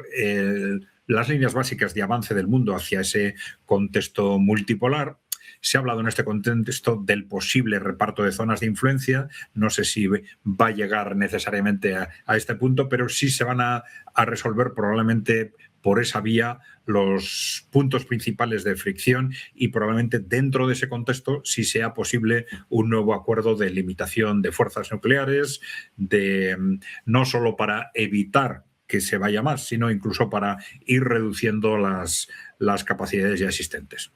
las líneas básicas de avance del mundo hacia ese contexto multipolar. Se ha hablado en este contexto del posible reparto de zonas de influencia. No sé si va a llegar necesariamente a este punto, pero sí se van a resolver probablemente por esa vía los puntos principales de fricción y probablemente dentro de ese contexto sí sea posible un nuevo acuerdo de limitación de fuerzas nucleares, no solo para evitar que se vaya más, sino incluso para ir reduciendo las capacidades ya existentes.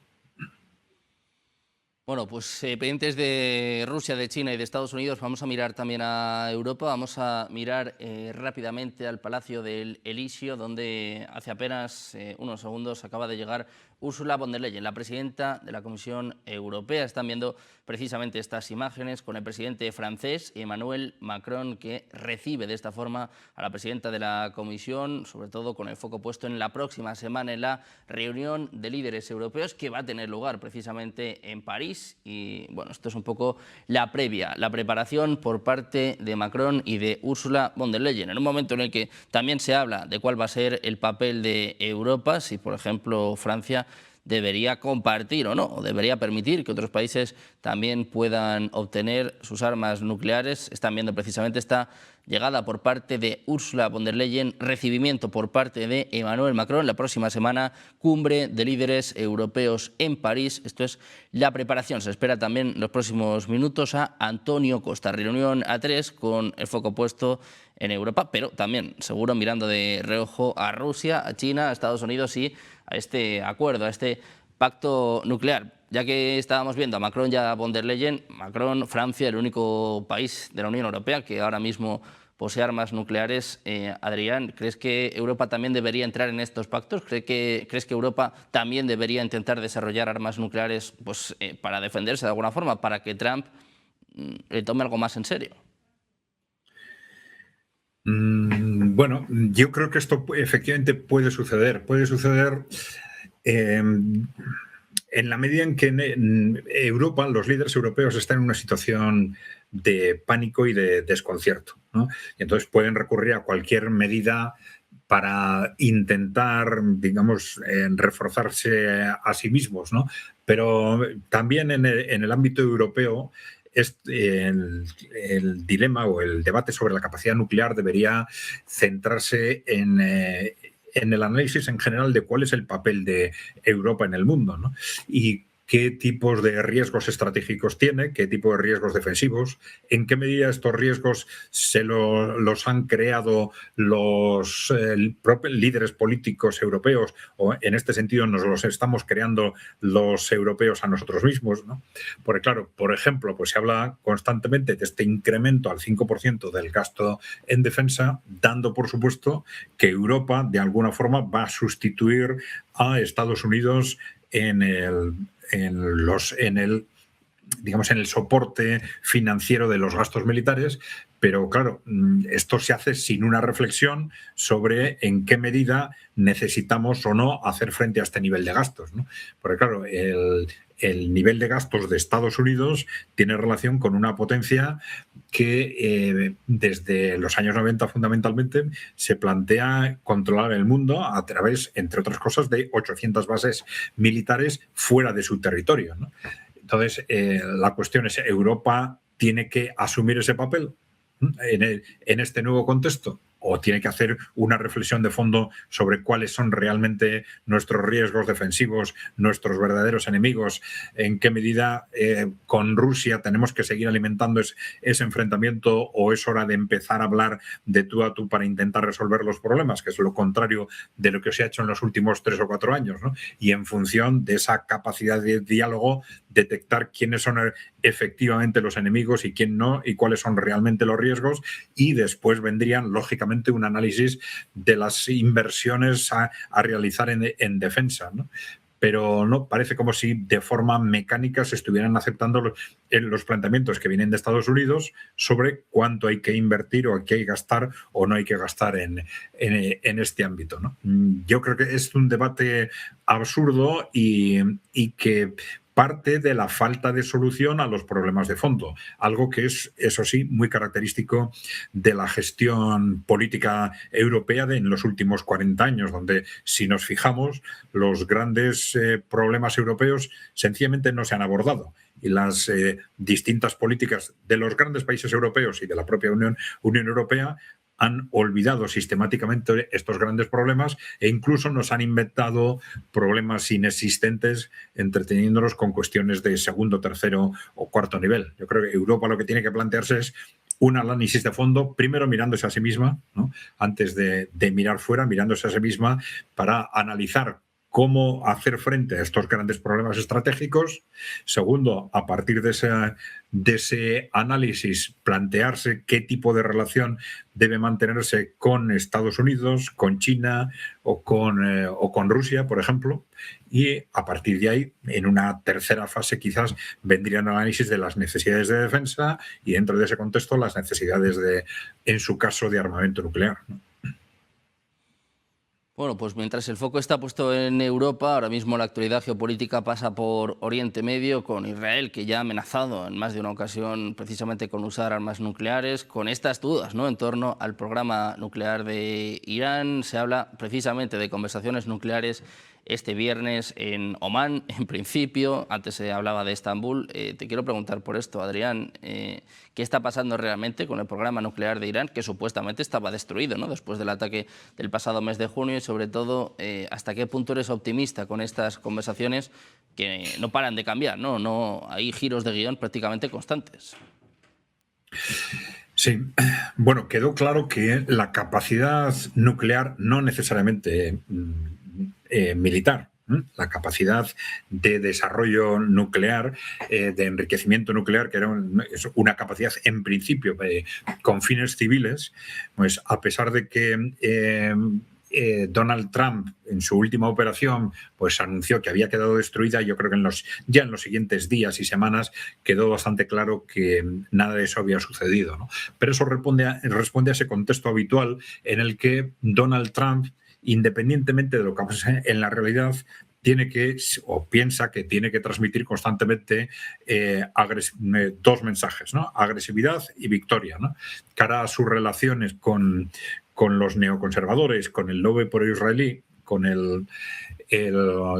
Bueno, pues pendientes de Rusia, de China y de Estados Unidos, vamos a mirar también a Europa, vamos a mirar rápidamente al Palacio del Elíseo, donde hace apenas unos segundos acaba de llegar Ursula von der Leyen, la presidenta de la Comisión Europea. Están viendo precisamente estas imágenes con el presidente francés, Emmanuel Macron, que recibe de esta forma a la presidenta de la Comisión, sobre todo con el foco puesto en la próxima semana en la reunión de líderes europeos que va a tener lugar precisamente en París. Y bueno, esto es un poco la previa, la preparación por parte de Macron y de Ursula von der Leyen, en un momento en el que también se habla de cuál va a ser el papel de Europa, si por ejemplo Francia debería compartir o no, o debería permitir que otros países también puedan obtener sus armas nucleares. Están viendo precisamente esta llegada por parte de Ursula von der Leyen, recibimiento por parte de Emmanuel Macron, la próxima semana cumbre de líderes europeos en París. Esto es la preparación. Se espera también en los próximos minutos a Antonio Costa, reunión a 3 con el foco puesto en Europa, pero también seguro mirando de reojo a Rusia, a China, a Estados Unidos y a este acuerdo, a este pacto nuclear. Ya que estábamos viendo a Macron y a von der Leyen, Macron, Francia, el único país de la Unión Europea que ahora mismo posee armas nucleares. Adrián, ¿crees que Europa también debería entrar en estos pactos? ¿Crees que Europa también debería intentar desarrollar armas nucleares pues, para defenderse de alguna forma, para que Trump le tome algo más en serio? Bueno, yo creo que esto efectivamente puede suceder. Puede suceder en la medida en que en Europa, los líderes europeos están en una situación de pánico y de desconcierto, ¿no? Y entonces pueden recurrir a cualquier medida para intentar, digamos, reforzarse a sí mismos, ¿no? Pero también en el ámbito europeo, el dilema o el debate sobre la capacidad nuclear debería centrarse en el análisis en general de cuál es el papel de Europa en el mundo, ¿no? Y qué tipos de riesgos estratégicos tiene, qué tipo de riesgos defensivos, en qué medida estos riesgos los han creado los propios líderes políticos europeos, o en este sentido nos los estamos creando los europeos a nosotros mismos, ¿no? Porque claro, por ejemplo, pues se habla constantemente de este incremento al 5% del gasto en defensa, dando por supuesto que Europa de alguna forma va a sustituir a Estados Unidos en el soporte financiero de los gastos militares, pero claro, esto se hace sin una reflexión sobre en qué medida necesitamos o no hacer frente a este nivel de gastos, ¿no? Porque claro, el nivel de gastos de Estados Unidos tiene relación con una potencia que desde los años 90 fundamentalmente se plantea controlar el mundo a través, entre otras cosas, de 800 bases militares fuera de su territorio, ¿no? Entonces, la cuestión es, ¿Europa tiene que asumir ese papel en este nuevo contexto? ¿O tiene que hacer una reflexión de fondo sobre cuáles son realmente nuestros riesgos defensivos, nuestros verdaderos enemigos? ¿En qué medida con Rusia tenemos que seguir alimentando ese enfrentamiento o es hora de empezar a hablar de tú a tú para intentar resolver los problemas, que es lo contrario de lo que se ha hecho en los últimos 3 o 4 años, ¿no? Y en función de esa capacidad de diálogo, detectar quiénes son efectivamente los enemigos y quién no, y cuáles son realmente los riesgos, y después vendrían, lógicamente, un análisis de las inversiones a realizar en defensa, ¿no? Pero no, parece como si de forma mecánica se estuvieran aceptando los planteamientos que vienen de Estados Unidos sobre cuánto hay que invertir o hay que gastar o no hay que gastar en este ámbito, ¿no? Yo creo que es un debate absurdo y que parte de la falta de solución a los problemas de fondo, algo que es, eso sí, muy característico de la gestión política europea en los últimos 40 años, donde, si nos fijamos, los grandes problemas europeos sencillamente no se han abordado. Y las distintas políticas de los grandes países europeos y de la propia Unión Europea han olvidado sistemáticamente estos grandes problemas e incluso nos han inventado problemas inexistentes entreteniéndonos con cuestiones de segundo, tercero o cuarto nivel. Yo creo que Europa lo que tiene que plantearse es un análisis de fondo, primero mirándose a sí misma, ¿no? Antes de mirar fuera, mirándose a sí misma para analizar cómo hacer frente a estos grandes problemas estratégicos. Segundo, a partir de ese análisis, plantearse qué tipo de relación debe mantenerse con Estados Unidos, con China o con Rusia, por ejemplo. Y a partir de ahí, en una tercera fase quizás, vendría el análisis de las necesidades de defensa y dentro de ese contexto las necesidades en su caso, de armamento nuclear, ¿no? Bueno, pues mientras el foco está puesto en Europa, ahora mismo la actualidad geopolítica pasa por Oriente Medio, con Israel, que ya ha amenazado en más de una ocasión precisamente con usar armas nucleares, con estas dudas, ¿no?, en torno al programa nuclear de Irán. Se habla precisamente de conversaciones nucleares este viernes en Omán, en principio. Antes se hablaba de Estambul. Te quiero preguntar por esto, Adrián. ¿Qué está pasando realmente con el programa nuclear de Irán, que supuestamente estaba destruido, ¿no?, después del ataque del pasado mes de junio? Y sobre todo, ¿hasta qué punto eres optimista con estas conversaciones que no paran de cambiar, ¿no? No hay giros de guión prácticamente constantes? Sí, bueno, quedó claro que la capacidad nuclear no necesariamente militar, la capacidad de desarrollo nuclear, de enriquecimiento nuclear, que era una capacidad en principio con fines civiles, pues a pesar de que Donald Trump en su última operación pues anunció que había quedado destruida, yo creo que ya en los siguientes días y semanas quedó bastante claro que nada de eso había sucedido, ¿no? Pero eso responde a ese contexto habitual en el que Donald Trump, independientemente de lo que pase en la realidad, tiene que, o piensa que tiene que transmitir constantemente dos mensajes, ¿no? Agresividad y victoria, ¿no? Cara a sus relaciones con los neoconservadores, con el lobby pro-israelí, con el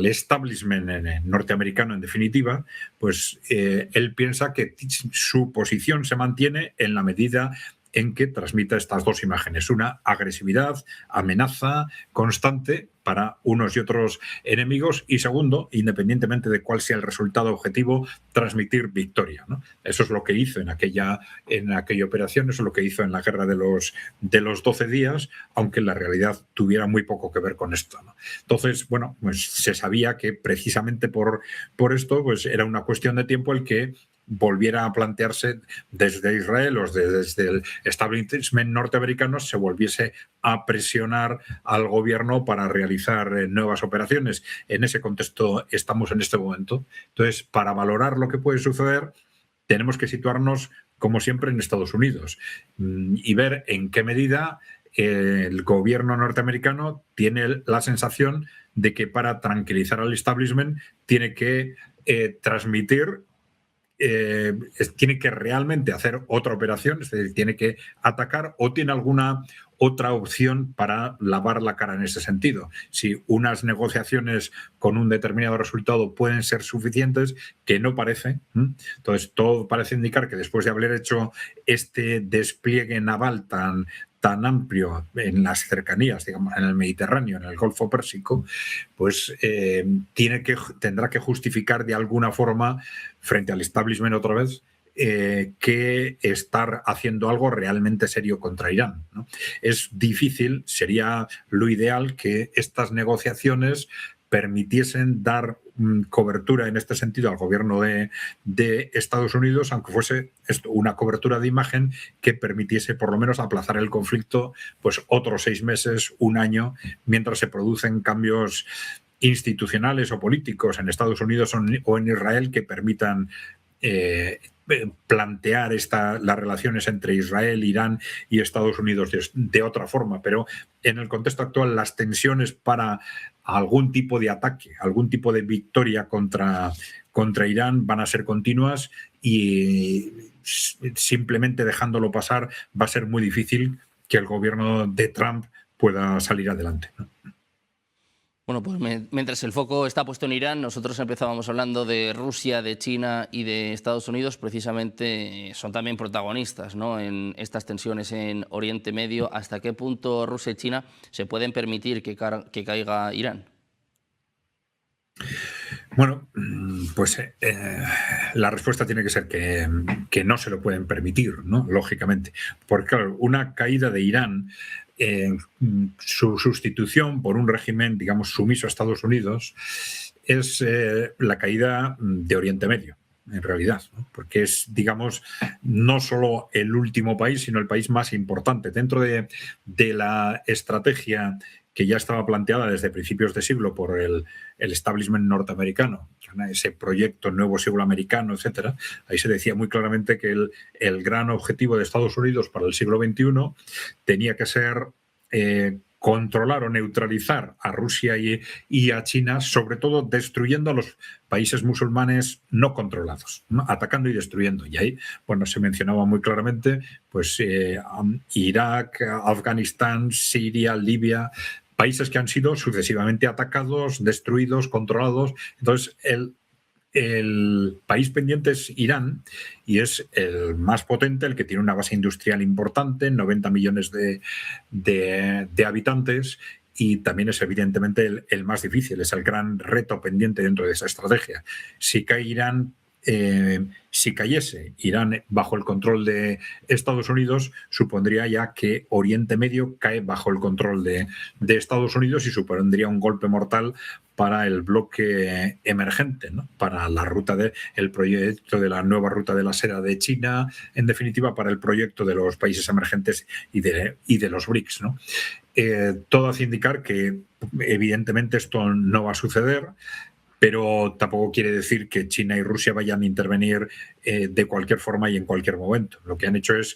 establishment norteamericano en definitiva, pues él piensa que su posición se mantiene en la medida en que transmita estas dos imágenes: una agresividad, amenaza constante para unos y otros enemigos, y segundo, independientemente de cuál sea el resultado objetivo, transmitir victoria, ¿no? Eso es lo que hizo en aquella operación, eso es lo que hizo en la guerra de los 12 días, aunque en la realidad tuviera muy poco que ver con esto, ¿no? Entonces, bueno, pues se sabía que precisamente por esto pues era una cuestión de tiempo el que volviera a plantearse desde Israel o desde el establishment norteamericano, se volviese a presionar al gobierno para realizar nuevas operaciones. En ese contexto estamos en este momento. Entonces, para valorar lo que puede suceder, tenemos que situarnos, como siempre, en Estados Unidos y ver en qué medida el gobierno norteamericano tiene la sensación de que para tranquilizar al establishment tiene que transmitir, tiene que realmente hacer otra operación, es decir, tiene que atacar, o tiene alguna otra opción para lavar la cara en ese sentido. Si unas negociaciones con un determinado resultado pueden ser suficientes, que no parece. Entonces, todo parece indicar que después de haber hecho este despliegue naval tan amplio en las cercanías, digamos, en el Mediterráneo, en el Golfo Pérsico, pues tendrá que justificar de alguna forma frente al establishment otra vez que estar haciendo algo realmente serio contra Irán, ¿no? Es difícil, sería lo ideal que estas negociaciones permitiesen dar cobertura en este sentido al gobierno de Estados Unidos, aunque fuese una cobertura de imagen que permitiese por lo menos aplazar el conflicto pues otros 6 meses, un año, mientras se producen cambios institucionales o políticos en Estados Unidos o en Israel que permitan plantear las relaciones entre Israel, Irán y Estados Unidos de otra forma. Pero en el contexto actual, las tensiones para algún tipo de ataque, algún tipo de victoria contra contra Irán van a ser continuas y simplemente dejándolo pasar va a ser muy difícil que el gobierno de Trump pueda salir adelante, ¿no? Bueno, pues mientras el foco está puesto en Irán, nosotros empezábamos hablando de Rusia, de China y de Estados Unidos, precisamente son también protagonistas, ¿no?, en estas tensiones en Oriente Medio. ¿Hasta qué punto Rusia y China se pueden permitir que caiga Irán? Bueno, pues la respuesta tiene que ser que no se lo pueden permitir, ¿no?, lógicamente. Porque claro, una caída de Irán, su sustitución por un régimen, digamos, sumiso a Estados Unidos, es la caída de Oriente Medio, en realidad, ¿no? Porque es, digamos, no solo el último país, sino el país más importante. Dentro de la estrategia que ya estaba planteada desde principios de siglo por el establishment norteamericano, ese proyecto Nuevo Siglo Americano, etcétera, ahí se decía muy claramente que el gran objetivo de Estados Unidos para el siglo XXI tenía que ser controlar o neutralizar a Rusia y a China, sobre todo destruyendo a los países musulmanes no controlados, ¿no?, atacando y destruyendo. Y ahí, bueno, se mencionaba muy claramente pues Irak, Afganistán, Siria, Libia, países que han sido sucesivamente atacados, destruidos, controlados. Entonces, el país pendiente es Irán y es el más potente, el que tiene una base industrial importante, 90 millones de habitantes, y también es evidentemente el más difícil, es el gran reto pendiente dentro de esa estrategia. Si cae Irán, si cayese Irán bajo el control de Estados Unidos, supondría ya que Oriente Medio cae bajo el control de Estados Unidos y supondría un golpe mortal para el bloque emergente, ¿no?, para la ruta el proyecto de la nueva ruta de la seda de China, en definitiva para el proyecto de los países emergentes y de los BRICS, ¿no? Todo hace indicar que evidentemente esto no va a suceder, pero tampoco quiere decir que China y Rusia vayan a intervenir de cualquier forma y en cualquier momento. Lo que han hecho es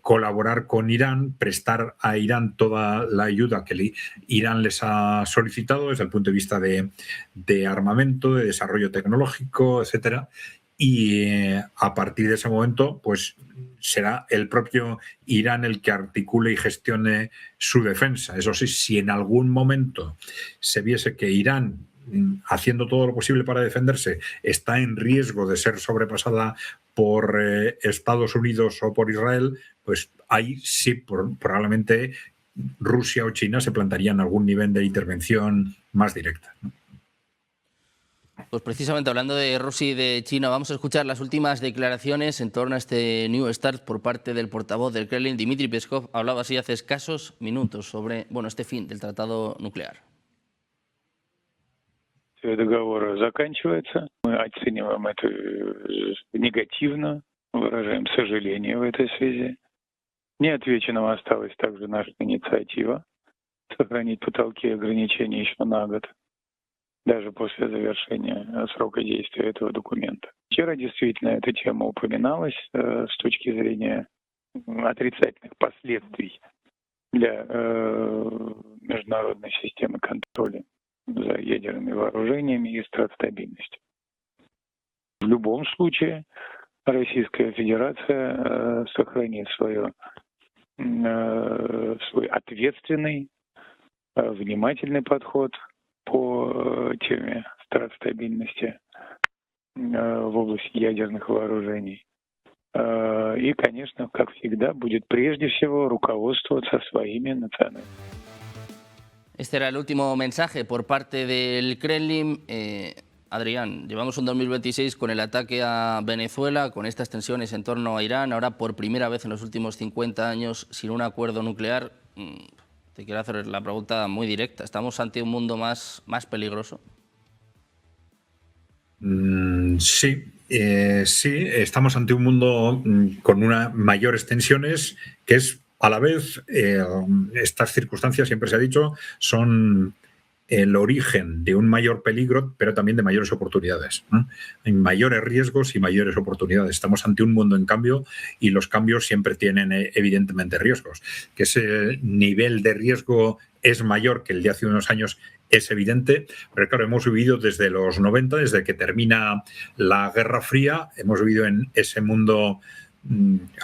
colaborar con Irán, prestar a Irán toda la ayuda que Irán les ha solicitado desde el punto de vista de armamento, de desarrollo tecnológico, etcétera. Y a partir de ese momento, pues será el propio Irán el que articule y gestione su defensa. Eso sí, si en algún momento se viese que Irán, haciendo todo lo posible para defenderse, está en riesgo de ser sobrepasada por Estados Unidos o por Israel, pues ahí sí probablemente Rusia o China se plantarían algún nivel de intervención más directa, ¿no? Pues precisamente hablando de Rusia y de China, vamos a escuchar las últimas declaraciones en torno a este New START por parte del portavoz del Kremlin, Dmitry Peskov. Hablaba así hace escasos minutos sobre, bueno, este fin del tratado nuclear. Договор заканчивается. Мы оцениваем это негативно, выражаем сожаление в этой связи. Неотвеченным осталась также наша инициатива сохранить потолки ограничений еще на год, даже после завершения срока действия этого документа. Вчера действительно эта тема упоминалась с точки зрения отрицательных последствий для международной системы контроля за ядерными вооружениями и стратостабильностью. В любом случае Российская Федерация сохранит свой ответственный, внимательный подход по теме стратостабильности в области ядерных вооружений. И, конечно, как всегда, будет прежде всего руководствоваться своими национальными. Este era el último mensaje por parte del Kremlin. Adrián, llevamos un 2026 con el ataque a Venezuela, con estas tensiones en torno a Irán, ahora por primera vez en los últimos 50 años sin un acuerdo nuclear. Te quiero hacer la pregunta muy directa. ¿Estamos ante un mundo más peligroso? Sí, estamos ante un mundo con mayores tensiones, que es a la vez, estas circunstancias, siempre se ha dicho, son el origen de un mayor peligro, pero también de mayores oportunidades, ¿no? Hay mayores riesgos y mayores oportunidades. Estamos ante un mundo en cambio y los cambios siempre tienen evidentemente riesgos, que ese nivel de riesgo es mayor que el de hace unos años, es evidente, pero claro, hemos vivido desde los 90, desde que termina la Guerra Fría, hemos vivido en ese mundo,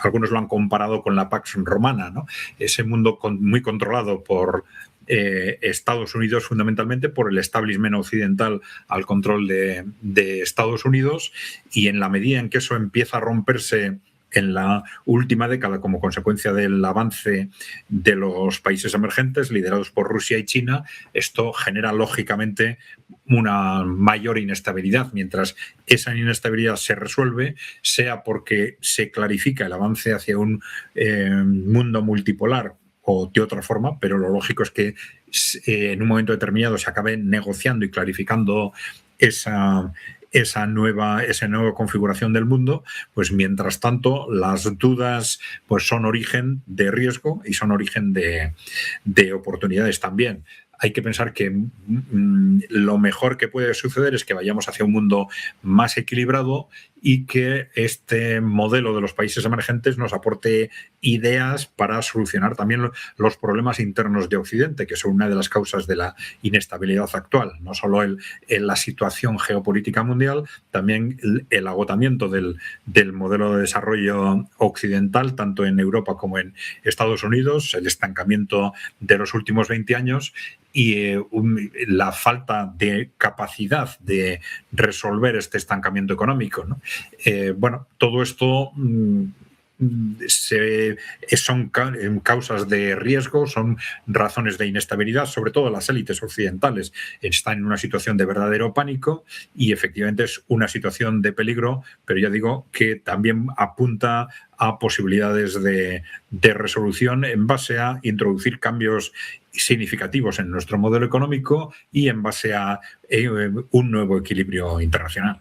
algunos lo han comparado con la Pax Romana, ¿no? Ese mundo muy controlado por Estados Unidos, fundamentalmente por el establishment occidental al control de Estados Unidos, y en la medida en que eso empieza a romperse en la última década como consecuencia del avance de los países emergentes liderados por Rusia y China, esto genera lógicamente una mayor inestabilidad. Mientras esa inestabilidad se resuelve, sea porque se clarifica el avance hacia un mundo multipolar o de otra forma, pero lo lógico es que en un momento determinado se acabe negociando y clarificando esa nueva configuración del mundo, pues mientras tanto las dudas pues son origen de riesgo y son origen de oportunidades también. Hay que pensar que lo mejor que puede suceder es que vayamos hacia un mundo más equilibrado y que este modelo de los países emergentes nos aporte ideas para solucionar también los problemas internos de Occidente, que son una de las causas de la inestabilidad actual. No solo la situación geopolítica mundial, también el agotamiento del modelo de desarrollo occidental, tanto en Europa como en Estados Unidos, el estancamiento de los últimos 20 años y la falta de capacidad de resolver este estancamiento económico, ¿no? Bueno, todo esto son causas de riesgo, son razones de inestabilidad, sobre todo las élites occidentales están en una situación de verdadero pánico y efectivamente es una situación de peligro, pero ya digo que también apunta a posibilidades de resolución en base a introducir cambios significativos en nuestro modelo económico y en base a un nuevo equilibrio internacional.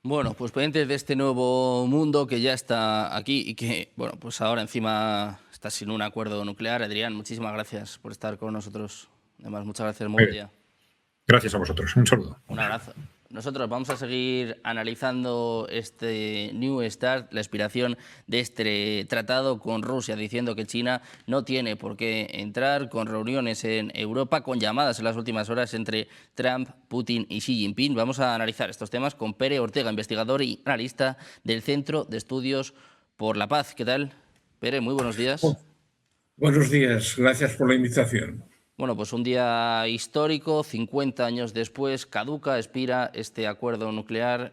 Bueno, pues pendientes de este nuevo mundo que ya está aquí y que, bueno, pues ahora encima está sin un acuerdo nuclear. Adrián, muchísimas gracias por estar con nosotros. Además, muchas gracias, muy buen día. Gracias a vosotros. Un saludo. Un abrazo. Nosotros vamos a seguir analizando este New START, la expiración de este tratado con Rusia, diciendo que China no tiene por qué entrar, con reuniones en Europa, con llamadas en las últimas horas entre Trump, Putin y Xi Jinping. Vamos a analizar estos temas con Pere Ortega, investigador y analista del Centro de Estudios por la Paz. ¿Qué tal, Pere? Muy buenos días. Buenos días, gracias por la invitación. Bueno, pues un día histórico, 50 años después, caduca, expira este acuerdo nuclear.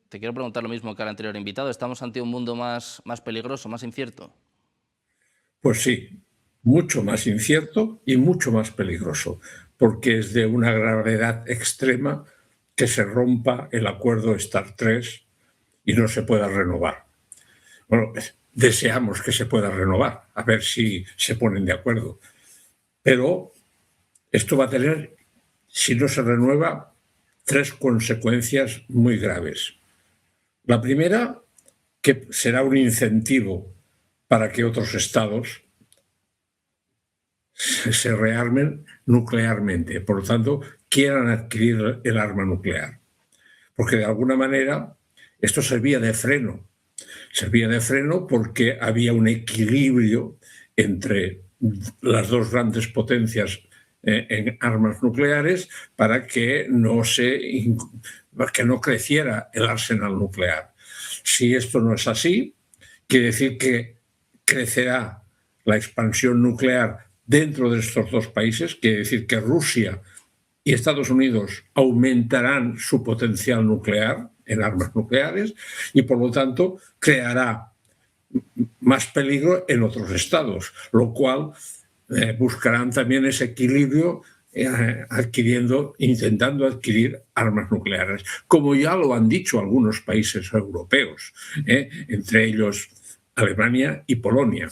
Te quiero preguntar lo mismo que al anterior invitado. ¿Estamos ante un mundo más peligroso, más incierto? Pues sí, mucho más incierto y mucho más peligroso, porque es de una gravedad extrema que se rompa el acuerdo START 3 y no se pueda renovar. Bueno, deseamos que se pueda renovar, a ver si se ponen de acuerdo. Pero esto va a tener, si no se renueva, 3 consecuencias muy graves. La primera, que será un incentivo para que otros estados se rearmen nuclearmente, por lo tanto, quieran adquirir el arma nuclear. Porque de alguna manera esto servía de freno. Servía de freno porque había un equilibrio entre las dos grandes potencias en armas nucleares para que no creciera el arsenal nuclear. Si esto no es así, quiere decir que crecerá la expansión nuclear dentro de estos dos países, quiere decir que Rusia y Estados Unidos aumentarán su potencial nuclear en armas nucleares y, por lo tanto, creará más peligro en otros estados, lo cual buscarán también ese equilibrio intentando adquirir armas nucleares, como ya lo han dicho algunos países europeos, entre ellos Alemania y Polonia.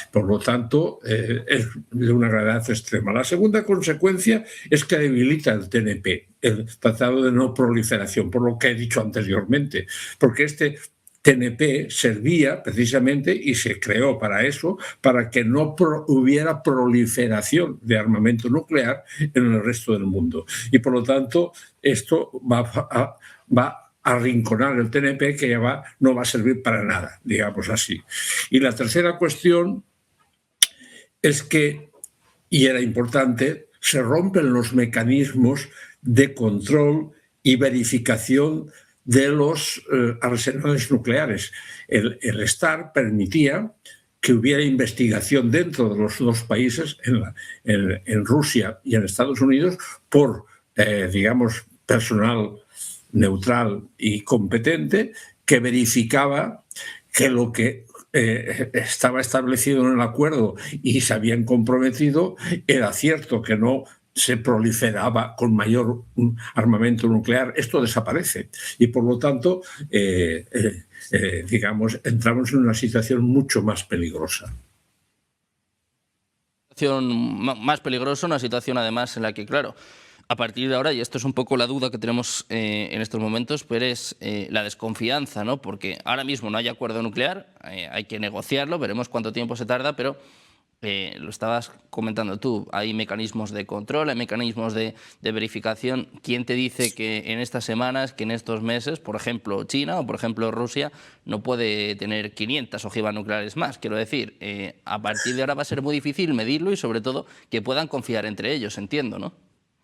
Por lo tanto, es de una gravedad extrema. La segunda consecuencia es que debilita el TNP, el Tratado de No Proliferación, por lo que he dicho anteriormente, porque este TNP servía precisamente y se creó para eso, para que no hubiera proliferación de armamento nuclear en el resto del mundo. Y por lo tanto, esto va a arrinconar el TNP, que ya no va a servir para nada, digamos así. Y la tercera cuestión es que, y era importante, se rompen los mecanismos de control y verificación de los arsenales nucleares. El START permitía que hubiera investigación dentro de los dos países, en Rusia y en Estados Unidos, por, digamos, personal neutral y competente que verificaba que lo que estaba establecido en el acuerdo y se habían comprometido era cierto, que no se proliferaba con mayor armamento nuclear. Esto desaparece y, por lo tanto, digamos, entramos en una situación mucho más peligrosa. Más peligrosa, una situación además en la que, claro, a partir de ahora, y esto es un poco la duda que tenemos en estos momentos, pero es la desconfianza, ¿no? Porque ahora mismo no hay acuerdo nuclear, hay que negociarlo, veremos cuánto tiempo se tarda, pero lo estabas comentando tú, hay mecanismos de control, hay mecanismos de verificación. ¿Quién te dice que en estas semanas, que en estos meses, por ejemplo, China o por ejemplo Rusia no puede tener 500 ojivas nucleares más? Quiero decir, a partir de ahora va a ser muy difícil medirlo y sobre todo que puedan confiar entre ellos, entiendo, ¿no?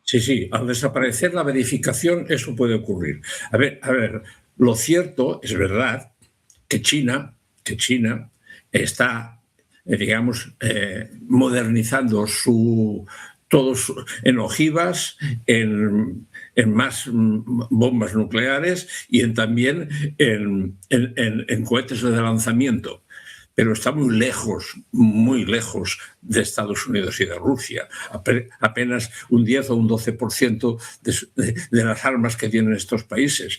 Sí, sí, al desaparecer la verificación eso puede ocurrir. A ver, lo cierto es verdad que China está, digamos, modernizando todos en ojivas, en más bombas nucleares y también en cohetes de lanzamiento. Pero está muy lejos de Estados Unidos y de Rusia. Apenas un 10 o un 12% de las armas que tienen estos países.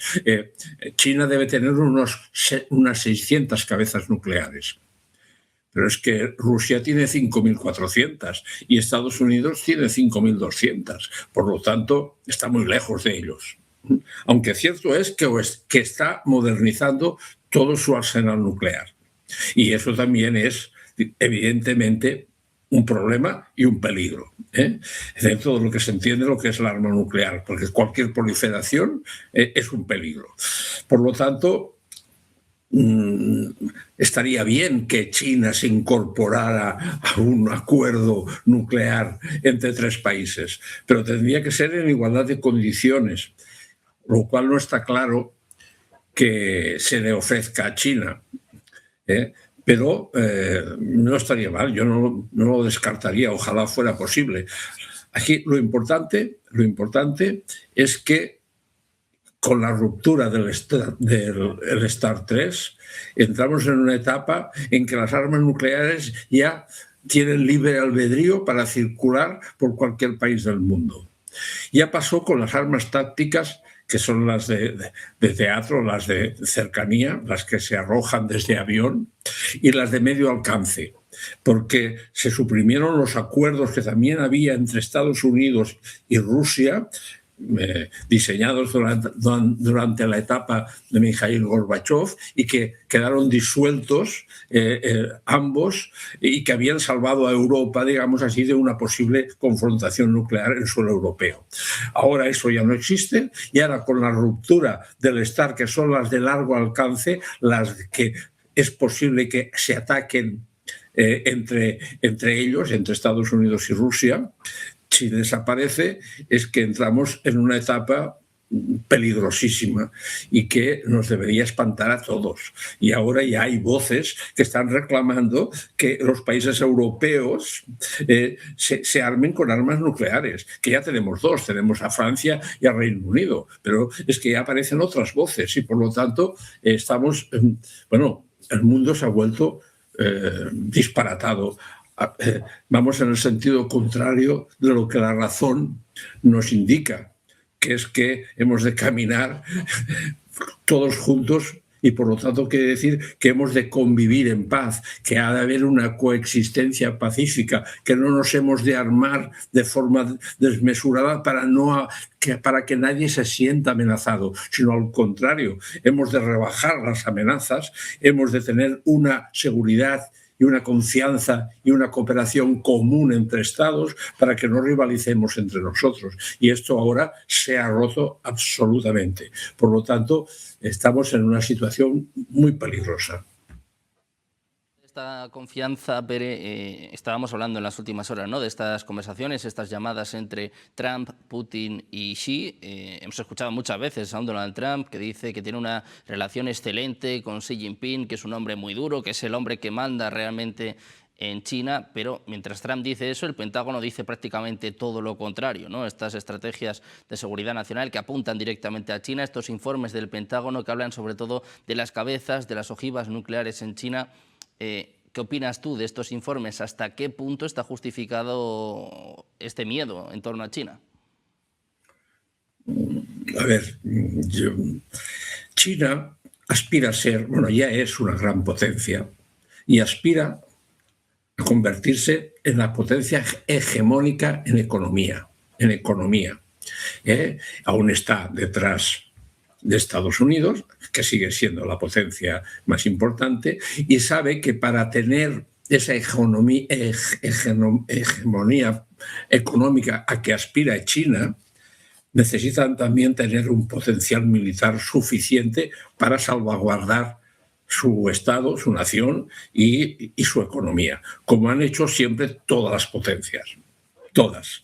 China debe tener unas 600 cabezas nucleares. Pero es que Rusia tiene 5.400 y Estados Unidos tiene 5.200. Por lo tanto, está muy lejos de ellos. Aunque cierto es que está modernizando todo su arsenal nuclear. Y eso también es, evidentemente, un problema y un peligro, dentro de lo que se entiende lo que es el arma nuclear, porque cualquier proliferación es un peligro. Por lo tanto, estaría bien que China se incorporara a un acuerdo nuclear entre tres países, pero tendría que ser en igualdad de condiciones, lo cual no está claro que se le ofrezca a China. Pero no estaría mal, yo no lo descartaría, ojalá fuera posible. Aquí lo importante es que con la ruptura del START 3 entramos en una etapa en que las armas nucleares ya tienen libre albedrío para circular por cualquier país del mundo. Ya pasó con las armas tácticas, que son las de teatro, las de cercanía, las que se arrojan desde avión, y las de medio alcance, porque se suprimieron los acuerdos que también había entre Estados Unidos y Rusia, diseñados durante la etapa de Mikhail Gorbachev y que quedaron disueltos ambos y que habían salvado a Europa, digamos así, de una posible confrontación nuclear en suelo europeo. Ahora eso ya no existe y ahora con la ruptura del START, que son las de largo alcance, las que es posible que se ataquen entre ellos, entre Estados Unidos y Rusia, si desaparece es que entramos en una etapa peligrosísima y que nos debería espantar a todos. Y ahora ya hay voces que están reclamando que los países europeos se armen con armas nucleares, que ya tenemos dos, tenemos a Francia y a Reino Unido, pero es que ya aparecen otras voces y por lo tanto estamos, bueno, el mundo se ha vuelto disparatado. Vamos en el sentido contrario de lo que la razón nos indica, que es que hemos de caminar todos juntos y por lo tanto quiere decir que hemos de convivir en paz, que ha de haber una coexistencia pacífica, que no nos hemos de armar de forma desmesurada para que nadie se sienta amenazado, sino al contrario, hemos de rebajar las amenazas, hemos de tener una seguridad y una confianza y una cooperación común entre Estados para que no rivalicemos entre nosotros. Y esto ahora se ha roto absolutamente. Por lo tanto, estamos en una situación muy peligrosa. esta confianza, Pere, estábamos hablando en las últimas horas, ¿no?, de estas conversaciones, estas llamadas entre Trump, Putin y Xi. Hemos escuchado muchas veces a un Donald Trump que dice que tiene una relación excelente con Xi Jinping, que es un hombre muy duro, que es el hombre que manda realmente en China, pero mientras Trump dice eso, el Pentágono dice prácticamente todo lo contrario, ¿no? Estas estrategias de seguridad nacional que apuntan directamente a China, estos informes del Pentágono que hablan sobre todo de las cabezas, de las ojivas nucleares en China. ¿Qué opinas tú de estos informes? ¿Hasta qué punto está justificado este miedo en torno a China? A ver, China aspira a ser, bueno, ya es una gran potencia y aspira a convertirse en la potencia hegemónica en economía. Aún está detrás de Estados Unidos, que sigue siendo la potencia más importante, y sabe que para tener esa hegemonía económica a que aspira China, necesitan también tener un potencial militar suficiente para salvaguardar su Estado, su nación y su economía, como han hecho siempre todas las potencias, todas,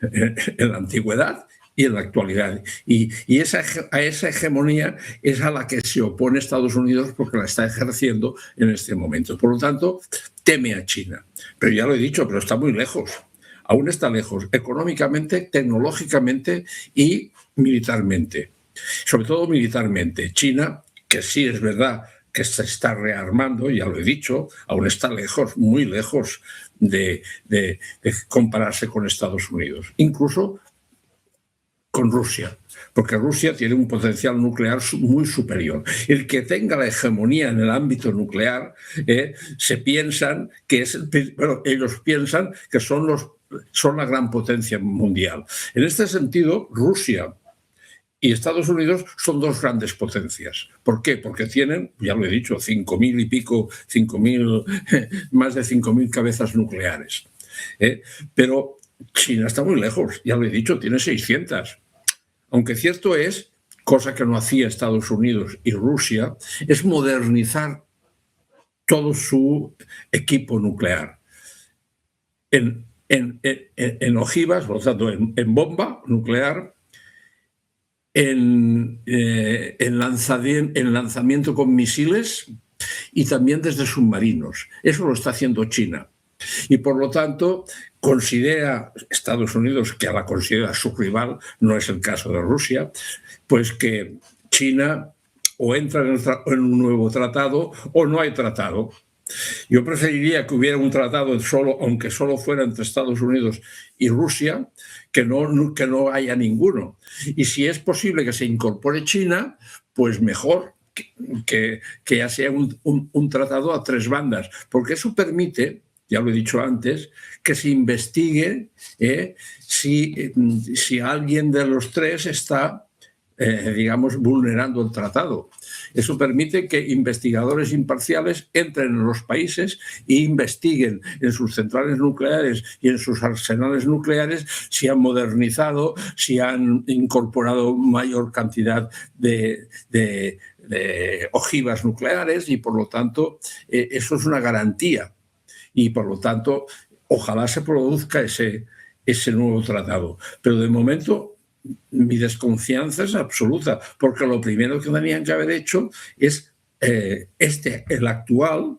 en la antigüedad y en la actualidad. Y a esa hegemonía es a la que se opone Estados Unidos porque la está ejerciendo en este momento. Por lo tanto, teme a China. Pero ya lo he dicho, pero está muy lejos. Aún está lejos, económicamente, tecnológicamente y militarmente. Sobre todo militarmente. China, que sí es verdad que se está rearmando, ya lo he dicho, aún está lejos, muy lejos de compararse con Estados Unidos, incluso con Rusia, porque Rusia tiene un potencial nuclear muy superior. El que tenga la hegemonía en el ámbito nuclear, ellos piensan que son la gran potencia mundial. En este sentido, Rusia y Estados Unidos son dos grandes potencias. ¿Por qué? Porque tienen, ya lo he dicho, 5.000 y pico, más de 5.000 cabezas nucleares. Pero China está muy lejos, ya lo he dicho, tiene 600. Aunque cierto es, cosa que no hacía Estados Unidos y Rusia, es modernizar todo su equipo nuclear en ojivas, por lo tanto, en bomba nuclear, en lanzamiento con misiles y también desde submarinos. Eso lo está haciendo China. Y por lo tanto, considera Estados Unidos, que la considera su rival, no es el caso de Rusia, pues que China o entra en un nuevo tratado o no hay tratado. Yo preferiría que hubiera un tratado aunque solo fuera entre Estados Unidos y Rusia, que no haya ninguno. Y si es posible que se incorpore China, pues mejor que ya sea un tratado a tres bandas, porque eso permite, ya lo he dicho antes, que se investigue si alguien de los tres está, vulnerando el tratado. Eso permite que investigadores imparciales entren en los países e investiguen en sus centrales nucleares y en sus arsenales nucleares si han modernizado, si han incorporado mayor cantidad de ojivas nucleares y, por lo tanto, eso es una garantía. Y, por lo tanto, ojalá se produzca ese nuevo tratado. Pero, de momento, mi desconfianza es absoluta, porque lo primero que tenían que haber hecho es el actual,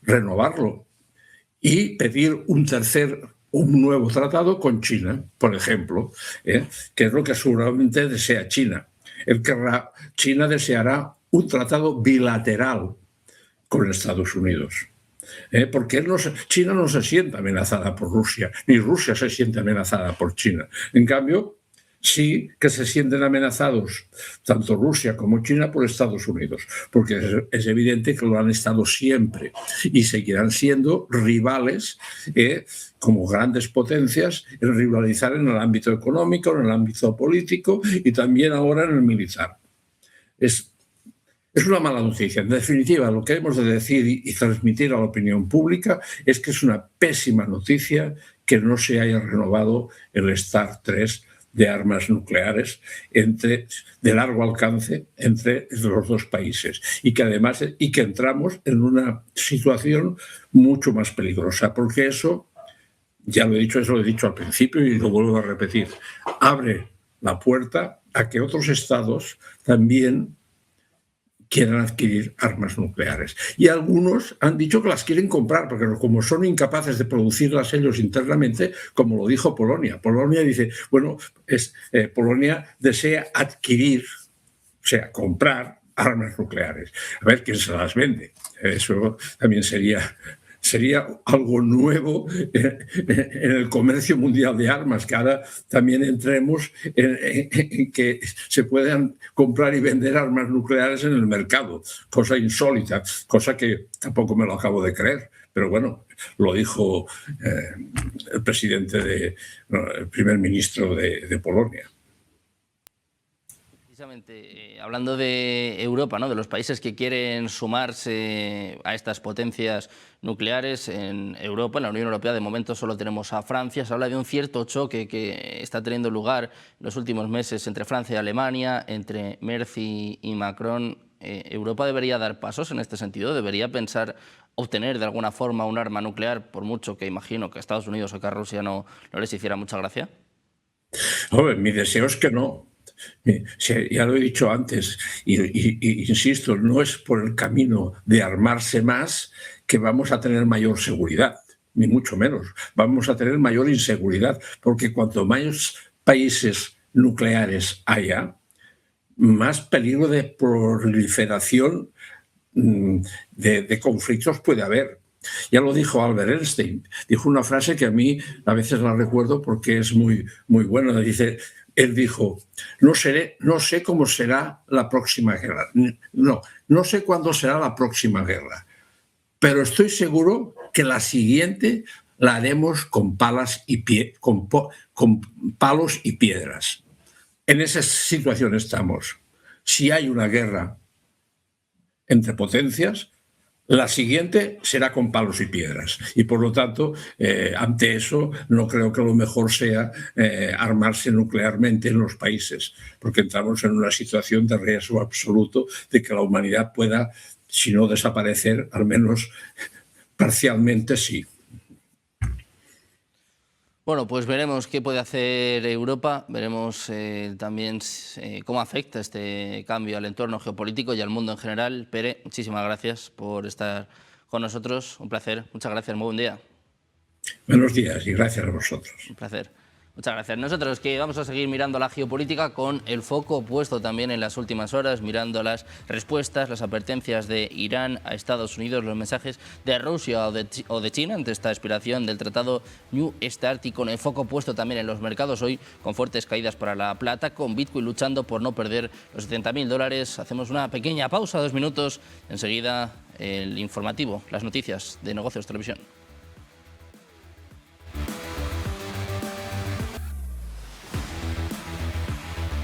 renovarlo y pedir un nuevo tratado con China, por ejemplo, que es lo que seguramente desea China. China deseará un tratado bilateral con Estados Unidos. Porque China no se siente amenazada por Rusia, ni Rusia se siente amenazada por China. En cambio, sí que se sienten amenazados tanto Rusia como China por Estados Unidos, porque es evidente que lo han estado siempre y seguirán siendo rivales como grandes potencias, en rivalizar en el ámbito económico, en el ámbito político y también ahora en el militar. Es una mala noticia. En definitiva, lo que hemos de decir y transmitir a la opinión pública es que es una pésima noticia que no se haya renovado el START 3 de armas nucleares de largo alcance entre los dos países y que entramos en una situación mucho más peligrosa, porque eso, ya lo he dicho, eso lo he dicho al principio y lo vuelvo a repetir, abre la puerta a que otros estados también quieran adquirir armas nucleares. Y algunos han dicho que las quieren comprar, porque como son incapaces de producirlas ellos internamente, como lo dijo Polonia. Polonia dice, bueno, Polonia desea adquirir, o sea, comprar armas nucleares. A ver quién se las vende. Eso también sería algo nuevo en el comercio mundial de armas, que ahora también entremos en que se puedan comprar y vender armas nucleares en el mercado, cosa insólita, cosa que tampoco me lo acabo de creer, pero bueno, lo dijo el primer ministro de Polonia. Precisamente, hablando de Europa, ¿no?, de los países que quieren sumarse a estas potencias nucleares en Europa, en la Unión Europea, de momento solo tenemos a Francia. Se habla de un cierto choque que está teniendo lugar en los últimos meses entre Francia y Alemania, entre Merz y Macron. ¿Europa debería dar pasos en este sentido? ¿Debería pensar obtener de alguna forma un arma nuclear, por mucho que imagino que a Estados Unidos o que a Rusia no les hiciera mucha gracia? Hombre, mi deseo es que no. Ya lo he dicho antes y insisto, no es por el camino de armarse más que vamos a tener mayor seguridad, ni mucho menos. Vamos a tener mayor inseguridad, porque cuanto más países nucleares haya, más peligro de proliferación de conflictos puede haber. Ya lo dijo Albert Einstein, dijo una frase que a mí a veces la recuerdo porque es muy, muy buena. Él dijo, no sé cómo será la próxima guerra, no sé cuándo será la próxima guerra, pero estoy seguro que la siguiente la haremos con palos y piedras. En esa situación estamos. Si hay una guerra entre potencias, la siguiente será con palos y piedras. Y por lo tanto, ante eso, no creo que lo mejor sea armarse nuclearmente en los países, porque entramos en una situación de riesgo absoluto de que la humanidad pueda, si no desaparecer, al menos parcialmente sí. Bueno, pues veremos qué puede hacer Europa, veremos también cómo afecta este cambio al entorno geopolítico y al mundo en general. Pere, muchísimas gracias por estar con nosotros, un placer, muchas gracias, muy buen día. Buenos días y gracias a vosotros. Un placer. Muchas gracias. Nosotros que vamos a seguir mirando la geopolítica con el foco puesto también en las últimas horas, mirando las respuestas, las advertencias de Irán a Estados Unidos, los mensajes de Rusia o de China ante esta expiración del tratado New START, y con el foco puesto también en los mercados hoy, con fuertes caídas para la plata, con Bitcoin luchando por no perder los $70.000. Hacemos una pequeña pausa, 2 minutos, enseguida el informativo, las noticias de Negocios Televisión.